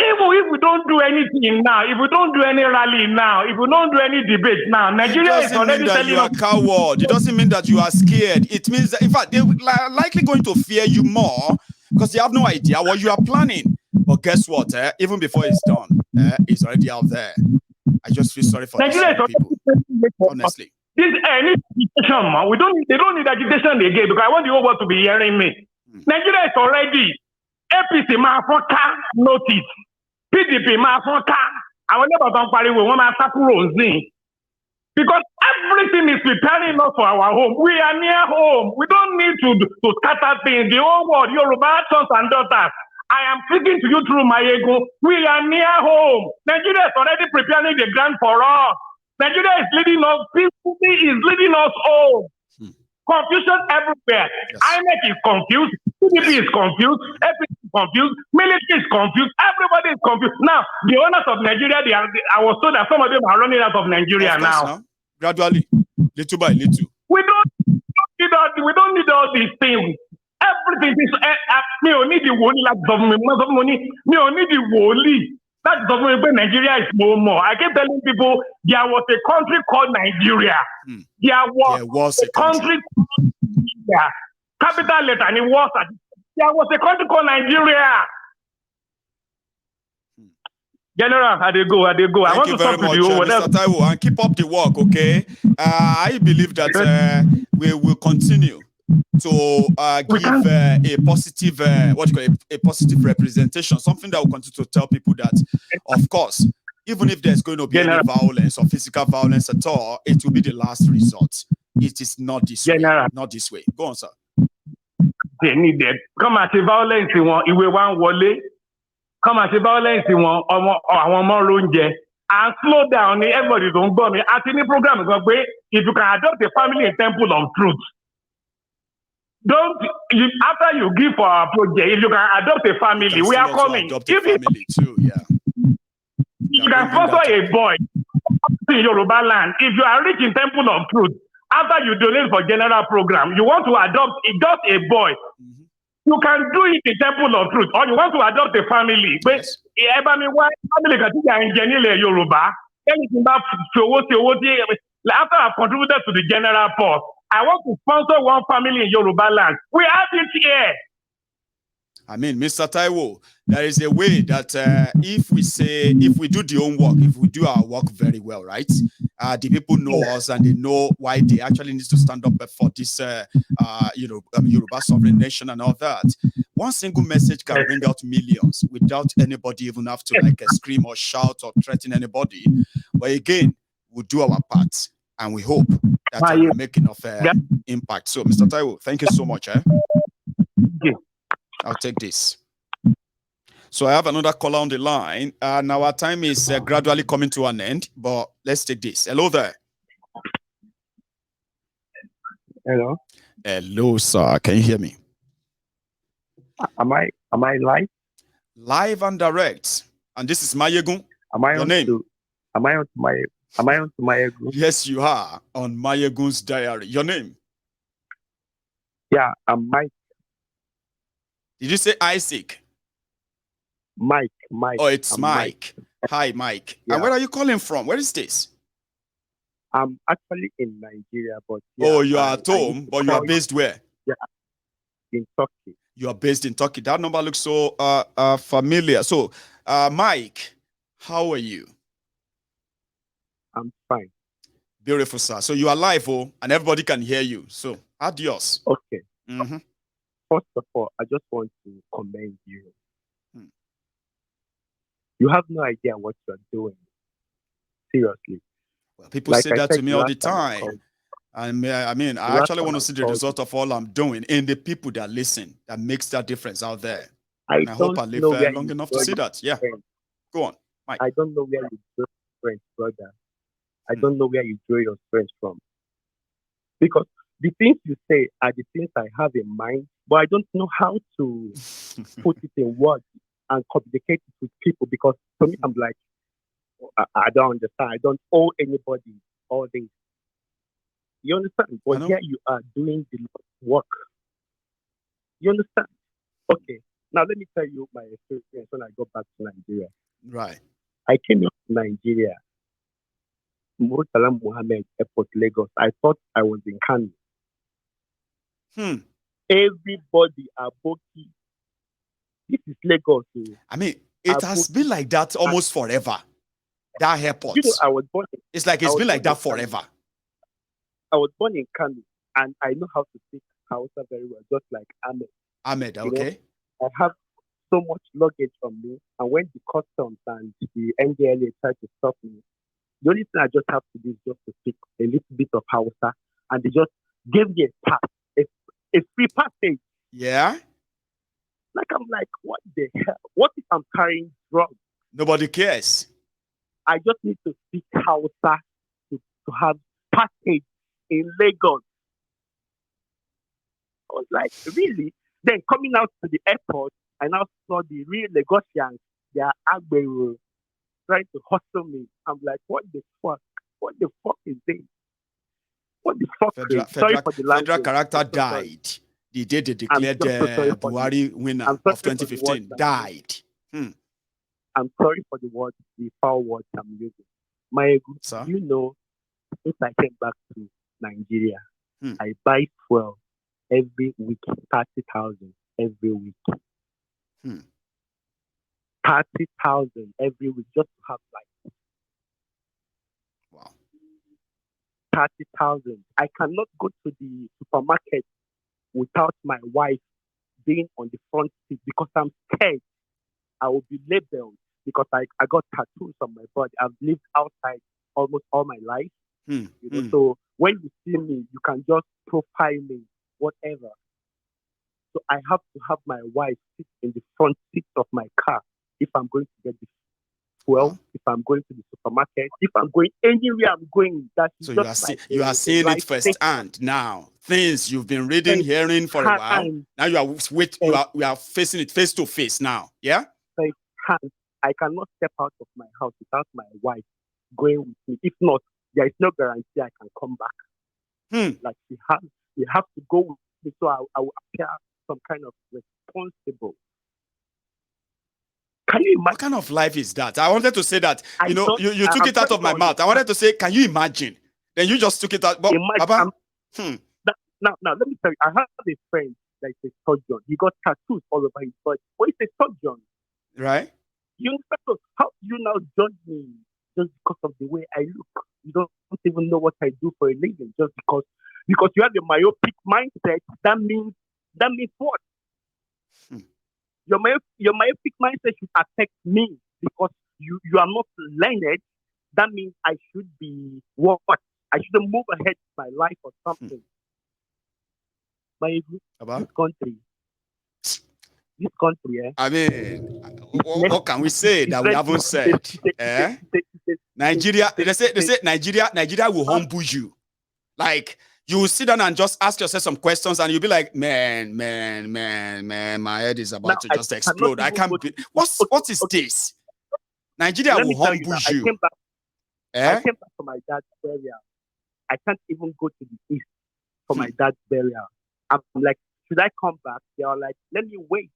Even if we don't do anything now, if we don't do any rally now, if we don't do any debate now, Nigeria is already telling us. It doesn't mean that you are a coward. It doesn't mean that you are scared. It means that, in fact, they're likely going to fear you more because they have no idea what you are planning. But guess what? Even before it's done, it's already out there. I just feel sorry for Nigeria people. Honestly. This agitation, man. They don't need agitation again because I want the whole world to be hearing me. Nigeria is already APC notice. PDP I will never don't party with one because everything is preparing us for our home. We are near home. We don't need to scatter things. The whole world, Yoruba sons and daughters. I am speaking to you through my ego. We are near home. Nigeria is already preparing the ground for us. Nigeria is leading us. Peacefully is leading us home. Confusion everywhere. Yes. INEC is confused. PDP is confused. FPC is confused. Military is confused. Everybody is confused. Now, the owners of Nigeria, I was told that some of them are running out of Nigeria now. Gradually, little by little. We don't need all these things. Everything is me only the woli like government money. Me only the woli. That government when Nigeria is no more. I keep telling people there was a country called Nigeria. There was a country called Nigeria. Capital letter and it was there was a country called Nigeria. General, I go. I want to talk to you. Mr. Taiwo, and keep up the work, okay? I believe that we will continue to give a positive, a positive representation, something that will continue to tell people that, of course, even if there's going to be any violence or physical violence at all, it will be the last resort. It is not this way. Not this way. Go on, sir. They need them. Come at the violence in one, iwe one wole. Come at the violence in one, or more lunge. And slow down, everybody don't go me. At any program, if you can adopt a family in Temple of Truth, after you give for our project, if you can adopt a family, we are coming. Adopt a family too, yeah. You can sponsor a boy in Yoruba land. If you are rich in Temple of Truth, after you donate for general program, you want to adopt just a boy. Mm-hmm. You can do it in Temple of Truth, or you want to adopt a family. But family can Yoruba. After I've contributed to the general poor, I want to sponsor one family in Yoruba land. We have it here. I mean, Mr. Taiwo, there is a way that if we do the own work, if we do our work very well, right? The people know us and they know why they actually need to stand up for this, Yoruba sovereign nation and all that. One single message can bring out millions without anybody even have to scream or shout or threaten anybody. But again, we'll do our part and we hope that we'll make enough impact. So, Mr. Taiwo, thank you so much. Thank you. I'll take this. So I have another caller on the line. Now our time is gradually coming to an end, but let's take this. Hello there. Hello. Hello, sir. Can you hear me? Am I live? Live and direct. And this is Mayegun. Your name? Am I on Mayegun? Yes, you are on Mayegun's diary. Your name? Yeah, I'm Mike. Did you say Isaac? Mike. Oh, it's Mike. Hi, Mike. Yeah. And where are you calling from? Where is this? I'm actually in Nigeria, but you are at home, but you are based where? Yeah, in Turkey. You are based in Turkey. That number looks so familiar. So, Mike, how are you? I'm fine. Beautiful, sir. So you are live, and everybody can hear you. So, adios. Okay. Mm-hmm. First of all, I just want to commend you. You have no idea what you're doing. Seriously. Well, people say that to me all the time. And I mean, I actually want to see the result of all I'm doing in the people that listen, that makes that difference out there. I hope I live long enough to see that. Yeah. Go on, Mike. I don't know where you draw your strength, brother. I don't know where you draw your strength from. Because the things you say are the things I have in mind, but I don't know how to put it in words and communicate it with people, because for me, I'm like, I don't understand. I don't owe anybody all this. You understand? But here you are doing the work. You understand? Okay. Now let me tell you my experience when I got back to Nigeria. Right. I came to Nigeria, Murtala Mohammed Airport, Lagos. I thought I was in Kano. Everybody are Boki. This is Lagos. I mean, it has been like that almost forever. That airport. You know, I was born. It's like it's been like that forever. I was born in Kano, and I know how to speak Hausa very well, just like Ahmed. Ahmed, okay. You know, I have so much luggage on me, and when the customs and the NDLA tried to stop me, the only thing I just have to do is just to speak a little bit of Hausa, and they just gave me a pass, a free passage. Yeah. Like, I'm like, what the hell? What if I'm carrying drugs? Nobody cares. I just need to speak Hausa to have passage in Lagos. I was like, really? Then coming out to the airport, I now saw the real Lagosians. They are Agbero trying to hustle me. I'm like, what the fuck? What the fuck is this? What the fuck? Federal character died the day they declared Buhari winner of 2015. Died. I'm sorry for the foul words I'm using. You know, if I came back to Nigeria, I buy fuel every week, 30,000 every week. 30,000 every week just to have life. Wow. 30,000. I cannot go to the supermarket without my wife being on the front seat because I'm scared I will be labeled because I got tattoos on my body. I've lived outside almost all my life. So when you see me, you can just profile me, whatever. So I have to have my wife sit in the front seat of my car if I'm going to get the fuel, if I'm going to the supermarket, if I'm going anywhere I'm going. That's so just you are seeing it firsthand now. Things you've been reading, hearing for a while. Now we are facing it face to face now. Yeah. I cannot step out of my house without my wife going with me. If not, there is no guarantee I can come back. Like we have to go with me, so I will appear some kind of responsible. Can you imagine? What kind of life is that? I wanted to say that, you took it out of my mouth. I wanted to say, can you imagine? Then you just took it out. But, Baba? Now, let me tell you, I have a friend that is a surgeon. He got tattoos all over his body. But he's a surgeon. Right? You understand? How you now judge me just because of the way I look? You don't even know what I do for a living just because you have a myopic mindset. That means what? Your myopic mindset should affect me because you are not learned. That means I should be what? I shouldn't move ahead with my life or something. This country, I mean, what can we say that we haven't said? Nigeria, they say Nigeria will humble you. Like, you will sit down and just ask yourself some questions and you'll be like, man, my head is about to just explode. I can't be. What is this? Nigeria will humble you. I came back from my dad's burial. I can't even go to the east for my dad's burial. I'm like, should I come back? They are like, let me wait.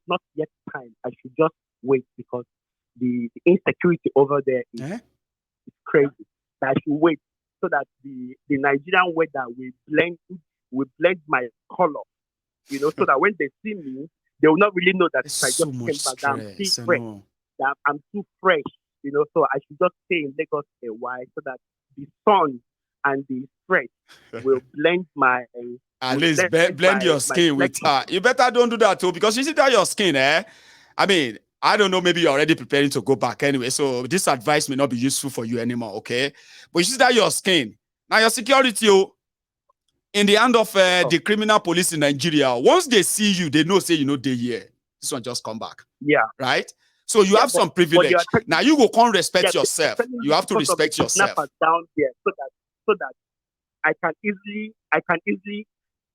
Not yet time. I should just wait because the insecurity over there is crazy. I should wait so that the Nigerian weather will blend my color. So that when they see me, they will not really know that I just came back. I'm too fresh. That I'm too fresh. So I should just stay in Lagos a while so that the sun and the sweat will blend my. At least blend your skin with her. You better don't do that too, because you see that your skin, I mean, I don't know, maybe you're already preparing to go back anyway, so this advice may not be useful for you anymore, okay? But you see that your skin, now your security, in the hand of the criminal police in Nigeria, once they see you, they know, say, they're here. This one just come back. Yeah. Right? So you have some privilege. Now you will come respect yourself. You have to respect yourself. Down there so that I can easily,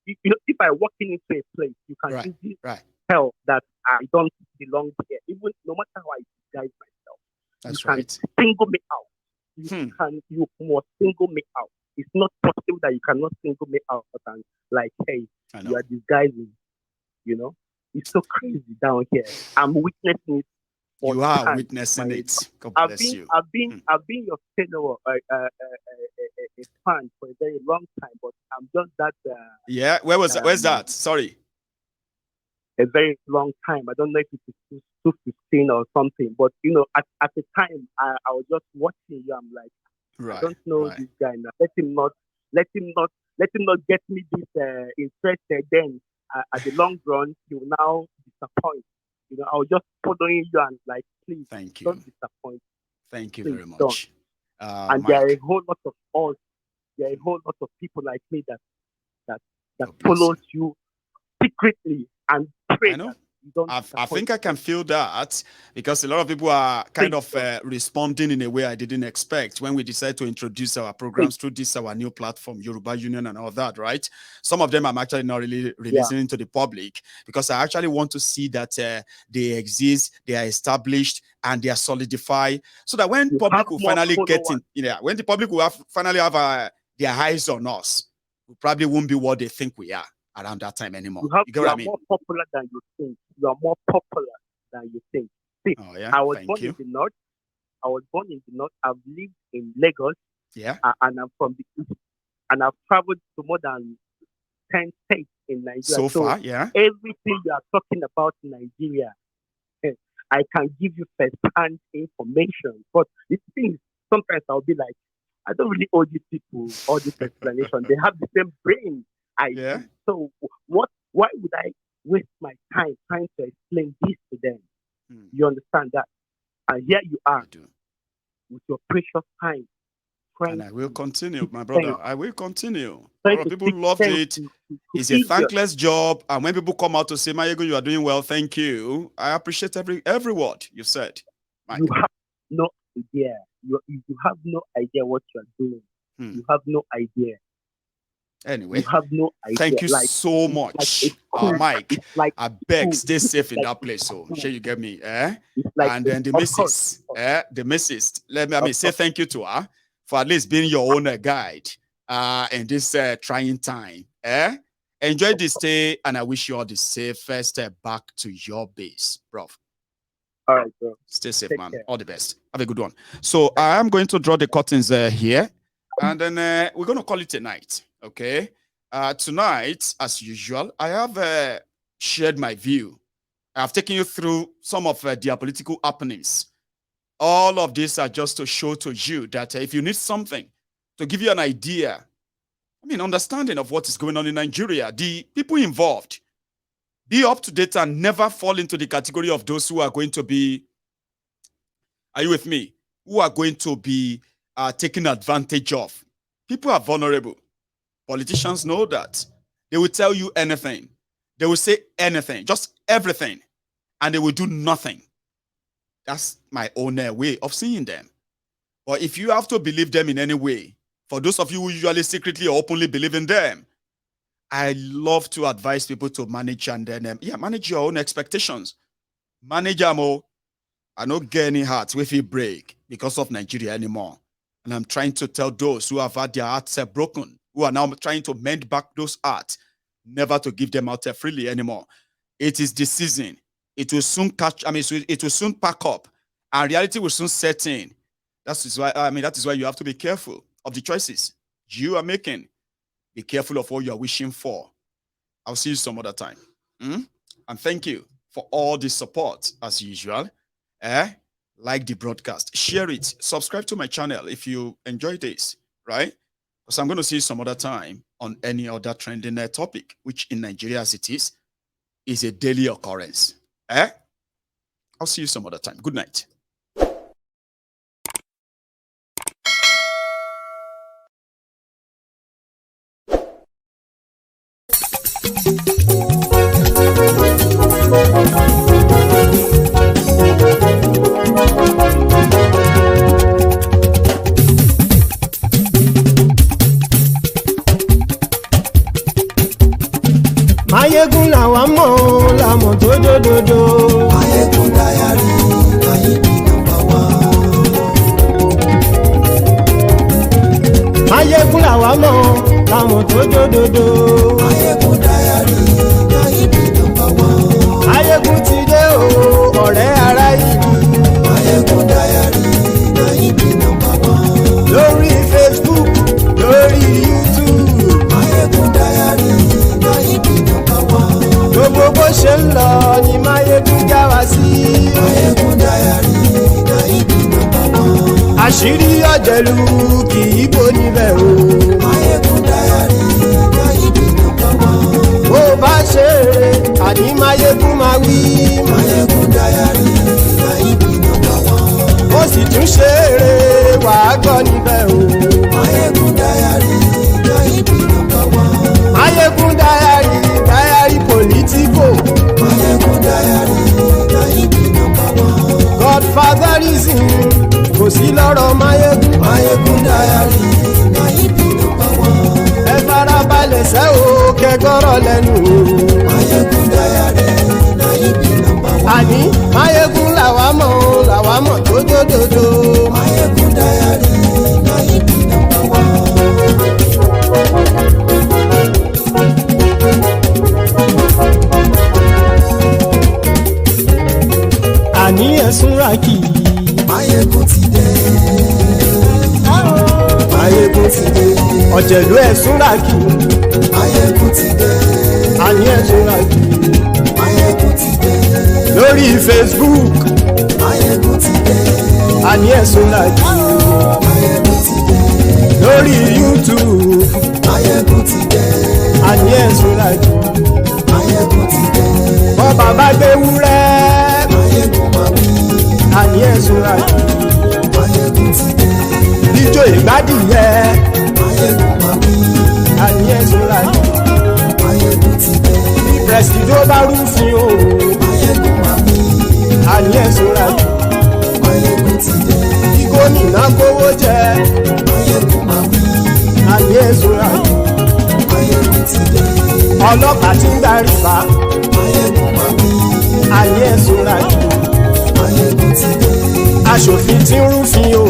if I walk into a place, you can easily tell that I don't belong here. Even no matter how I disguise myself, that's you can single me out. You must single me out. It's not possible that you cannot single me out and like, hey, you are disguising. It's so crazy down here. I'm witnessing it. You are witnessing it. God bless you. I've been your fellow a fan for a very long time, but I'm just that. Yeah, where's that? Sorry. A very long time. I don't know if it is 2015 or something, but at the time I was just watching you. I'm like, I don't know this guy now. Let him not get me this interested. Then at the long run, he will now disappoint. I was just following you and like, please, don't disappoint. Thank you very much. And Mike. There are a whole lot of us. There are a whole lot of people like me that follows you secretly and pray. I know. I think I can feel that because a lot of people are kind of responding in a way I didn't expect when we decided to introduce our programs through this our new platform, Yoruba Union and all that, right? Some of them I'm actually not really releasing to the public because I actually want to see that they exist, they are established, and they are solidified, so that when public will finally get in, when the public will finally have their eyes on us, we probably won't be what they think we are around that time anymore. You get what I mean? More popular than you think. You are more popular than you think. See, I was born in the north. I've lived in Lagos. Yeah. And I'm from the east. And I've traveled to more than 10 states in Nigeria. So far, yeah. Everything you are talking about in Nigeria, I can give you first-hand information. But the thing is, sometimes I'll be like, I don't really owe these people all this explanation. They have the same brain I do. So why would I waste my time trying to explain this to them? You understand that? And here you are with your precious time. And I will continue, my brother. I will continue. A lot of people loved it. It's a thankless job. And when people come out to say, Mayego, you are doing well, thank you. I appreciate every word you said. Mike. You have no idea. You have no idea what you are doing. You have no idea. Anyway, you have no idea. Thank you so much, Mike. I beg, stay safe in that place. So, sure you get me, eh? And then the missus, let me say thank you to her for at least being your own guide in this trying time. Enjoy the stay, and I wish you all the safest back to your base, bro. All right, bro. Stay safe, man. Care. All the best. Have a good one. So I am going to draw the curtains here, and then we're going to call it a night. Okay. Tonight, as usual, I have shared my view. I have taken you through some of their political happenings. All of these are just to show to you that if you need something to give you an idea, understanding of what is going on in Nigeria, the people involved, be up to date and never fall into the category of those who are going to be, are you with me? Who are going to be taken advantage of. People are vulnerable. Politicians know that. They will tell you anything. They will say anything, just everything, and they will do nothing. That's my own way of seeing them. But if you have to believe them in any way, for those of you who usually secretly or openly believe in them, I love to advise people to manage and then, manage your own expectations. Manage them all. I don't get any hearts with you break because of Nigeria anymore. And I'm trying to tell those who have had their hearts broken, who are now trying to mend back those hearts, never to give them out freely anymore. It is the season. It will soon it will soon pack up, and reality will soon set in. That is why you have to be careful of the choices you are making. Be careful of what you are wishing for. I'll see you some other time. And thank you for all the support as usual. Like the broadcast, share it, subscribe to my channel if you enjoy this, right? Because I'm going to see you some other time on any other trending topic, which in Nigeria as it is a daily occurrence. I'll see you some other time. Good night. Mayegun làwa mọ̀ làmọ̀ tó dòdòdò. Mayegun Diary, Nayibi #1. Mayegun làwa mọ̀ làmọ̀ tó dòdòdò. Mayegun Diary, Nayibi #1. Mayegun ti dé o, ọ̀rẹ́ ará ìlú. Mayegun Diary, Nayibi #1. Lórí Facebook, lórí YouTube. Mayegun Diary, Nayibi #1. Gbogbo bó ṣe ń lọ ni Mayegun já wa sí. Mayegun Diary, Nayibi #1. Àṣírí ọ̀jẹ̀lú kì í bò níbẹ̀ o. Mayegun Diary, Nayibi #1. Bó bá ṣe eré, àní Mayegun máa wí. Mayegun Diary, Nayibi #1. Ó sì tún ṣe eré, wàá gbọ́ níbẹ̀ o. Mayegun Diary, Nayibi #1. Mayegun Diary, Diary politico. Mayegun Diary, Nayibi #1. Godfatherism kò sí lọ́rọ̀ Mayegun. Mayegun Diary, Nayibi #1. Ẹ farabalẹ̀ sẹ́ o kẹgọ́rọ̀ lẹ́nu o. Mayegun Diary, Nayibi #1. Àní Mayegun làwa mọ̀ tó dòdòdò. Mayegun Diary, Nayibi #1. Àní ẹ̀sùn ràkì. Mayegun ti dé. Mayegun ti dé. Ọ̀jẹ̀lú ẹ̀sùn ràkì. Mayegun ti dé. Àní ẹ̀sùn ràkì. Mayegun ti dé. Lórí Facebook. Mayegun ti dé. Àní ẹ̀sùn ràkì. Mayegun ti dé. Lórí YouTube. Mayegun ti dé. àní ẹ̀sùn làjù. Máyégún ti dé. Bọ́ bàbá gbé wúrẹ́. Máyégún máa wí. Àní ẹ̀sùn làjù. Máyégún ti dé. Ijó ìgbádìyẹ. Máyégún máa wí. Àní ẹ̀sùn làjù. Máyégún ti dé. Presido bá rúfin o. Máyégún máa wí. Àní ẹ̀sùn làjù. Máyégún ti dé. Kí gómìnà kówó jẹ. Máyégún máa wí. Àní ẹ̀sùn làjù. Máyégún ti dé. Ọlọ́pàá tí ń darí bá. Máyégún máa wí. Àní ẹ̀sùn làjù. Máyégún ti dé. Aṣòfin tí ń rúfin o.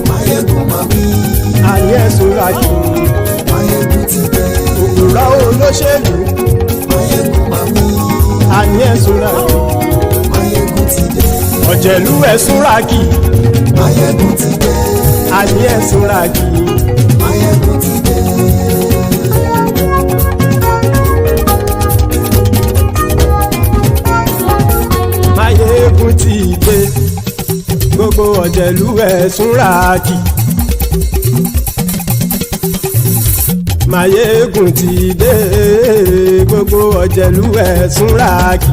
Máyégún máa wí. Àní ẹ̀sùn làjù. Máyégún ti dé. Òpùrọ́ olóṣèlú. Máyégún máa wí. Àní ẹ̀sùn làjù. Máyégún ti dé. Ọ̀jẹ̀lú ẹ̀sùn ràkì. Máyégún ti dé. Àní ẹ̀sùn ràkì. Máyégún ti dé. Máyégún ti dé. Gbogbo ọ̀jẹ̀lú ẹ̀sùn ràkì. Máyégún ti dé. Gbogbo ọ̀jẹ̀lú ẹ̀sùn ràkì.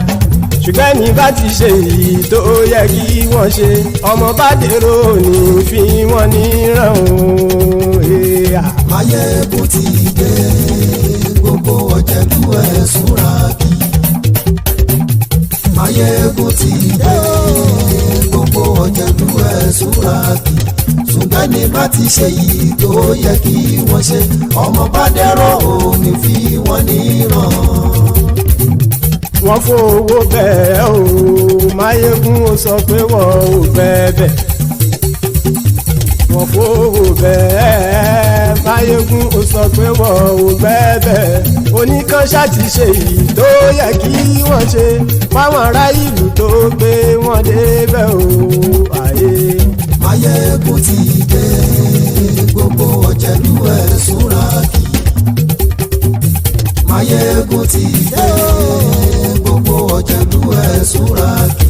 Ṣùgbọ́n ní bá ti ṣe èyí tó yẹ kí wọ́n ṣe, ọmọ bá dèrò ní fi wọ́n níran o. Máyégún ti dé. Gbogbo ọ̀jẹ̀lú ẹ̀sùn ràkì. Máyégún ti dé. Gbogbo ọ̀jẹ̀lú ẹ̀sùn ràkì. Ṣùgbọ́n ní bá ti ṣe èyí tó yẹ kí wọ́n ṣe, ọmọ bá dèrò ní fi wọ́n níran. Wọ́n fowó bẹ́ẹ̀ o, Máyégún ó sọ pé wọ́n ò bẹ́ẹ̀. Wọ́n fowó bẹ́ẹ̀, Máyégún ó sọ pé wọ́n ò bẹ́ẹ̀. Oníkan ṣáàtì ṣe èyí tó yẹ kí wọ́n ṣe, fáwọn ará ìlú tó gbé wọn débẹ̀ o. Máyégún ti dé. Gbogbo ọ̀jẹ̀lú ẹ̀sùn ràkì. Máyégún ti dé. Gbogbo ọ̀jẹ̀lú ẹ̀sùn ràkì.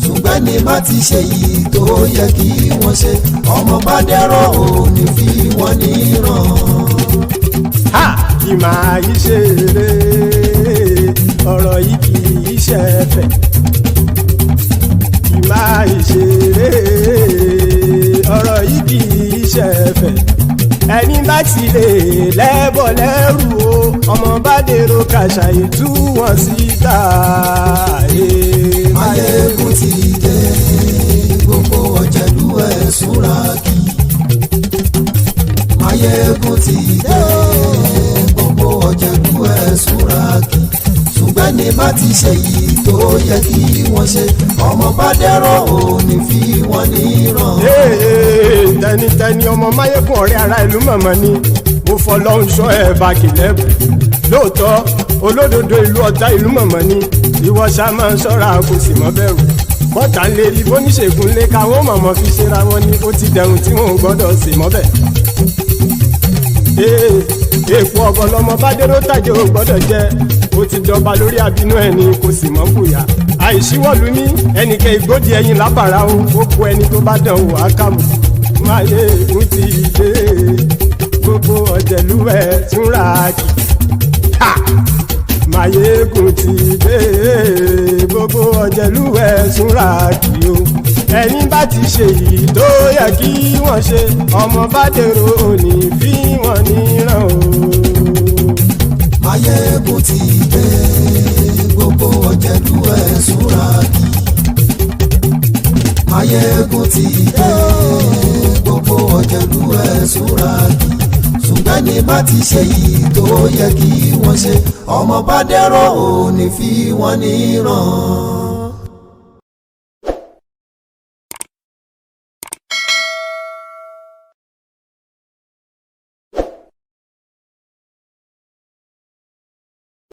Ṣùgbọ́n ní má ti ṣe yìí tó yẹ kí wọ́n ṣe, ọmọ bá dẹ́rọ̀ ò ní fi wọ́n níran. Kì máa yí ṣeré, ọ̀rọ̀ yìí kì í ṣẹ̀fẹ̀. Kì máa yí ṣeré, ọ̀rọ̀ yìí kì í ṣẹ̀fẹ̀. Ẹni bá ti lè lẹ́bọ̀ lẹ́rù o, ọmọ bá dèrò kàṣàyè tú wọn síta. Máyégún ti dé. Gbogbo ọ̀jẹ̀lú ẹ̀sùn ràkì. Máyégún ti dé. Gbogbo ọ̀jẹ̀lú ẹ̀sùn ràkì. Ṣùgbọ́n ní bá ti ṣe yìí tó yẹ kí wọ́n ṣe, ọmọ bá dẹ́rọ̀ ò ní fi wọ́n níran. Tẹnitẹni ọmọ Máyégún ọ̀rẹ́ ara ìlú mọ̀mọ́ ni mo fọlọ́hún ṣọ́ ẹ̀ bá kìlẹ́bù. Lóòótọ́ olódodo ìlú Ọ̀tá ìlú mọ̀mọ́ ni ìwọ ṣá máa ń ṣọ́ra kò sì mọ́ bẹ̀rù. Bọ́tà ń lè rí bóníṣègùn lé káwọn mọ̀mọ́ fi ṣera wọn ni ó ti dẹrùn tí wọn ò gbọ́dọ̀ sì mọ́ bẹ̀. Èèpo ọ̀bọ lọmọ bá dérò tàjẹ́ ò gbọ́dọ̀ jẹ́, ó ti dọba lórí abínú ẹni kò sì mọ́ bùyà. Àìsíwọ́lu ní ẹnìkẹ́ ìgbódì ẹyin lábàrá o, ó kó ẹni tó bá dán o àkàmù. Máyégún ti dé. Gbogbo ọ̀jẹ̀lú ẹ̀sùn ràkì. Máyégún ti dé. Gbogbo ọ̀jẹ̀lú ẹ̀sùn ràkì o. Ẹni bá ti ṣe yìí tó yẹ kí wọ́n ṣe, ọmọ bá dèrò òní fi wọ́n níran o. Máyégún ti dé. Gbogbo ọ̀jẹ̀lú ẹ̀sùn ràkì. Máyégún ti dé. Gbogbo ọ̀jẹ̀lú ẹ̀sùn ràkì. Ṣùgbọ́n ní bá ti ṣe yìí tó yẹ kí wọ́n ṣe, ọmọ bá dẹ́rọ̀ ò ní fi wọ́n níran.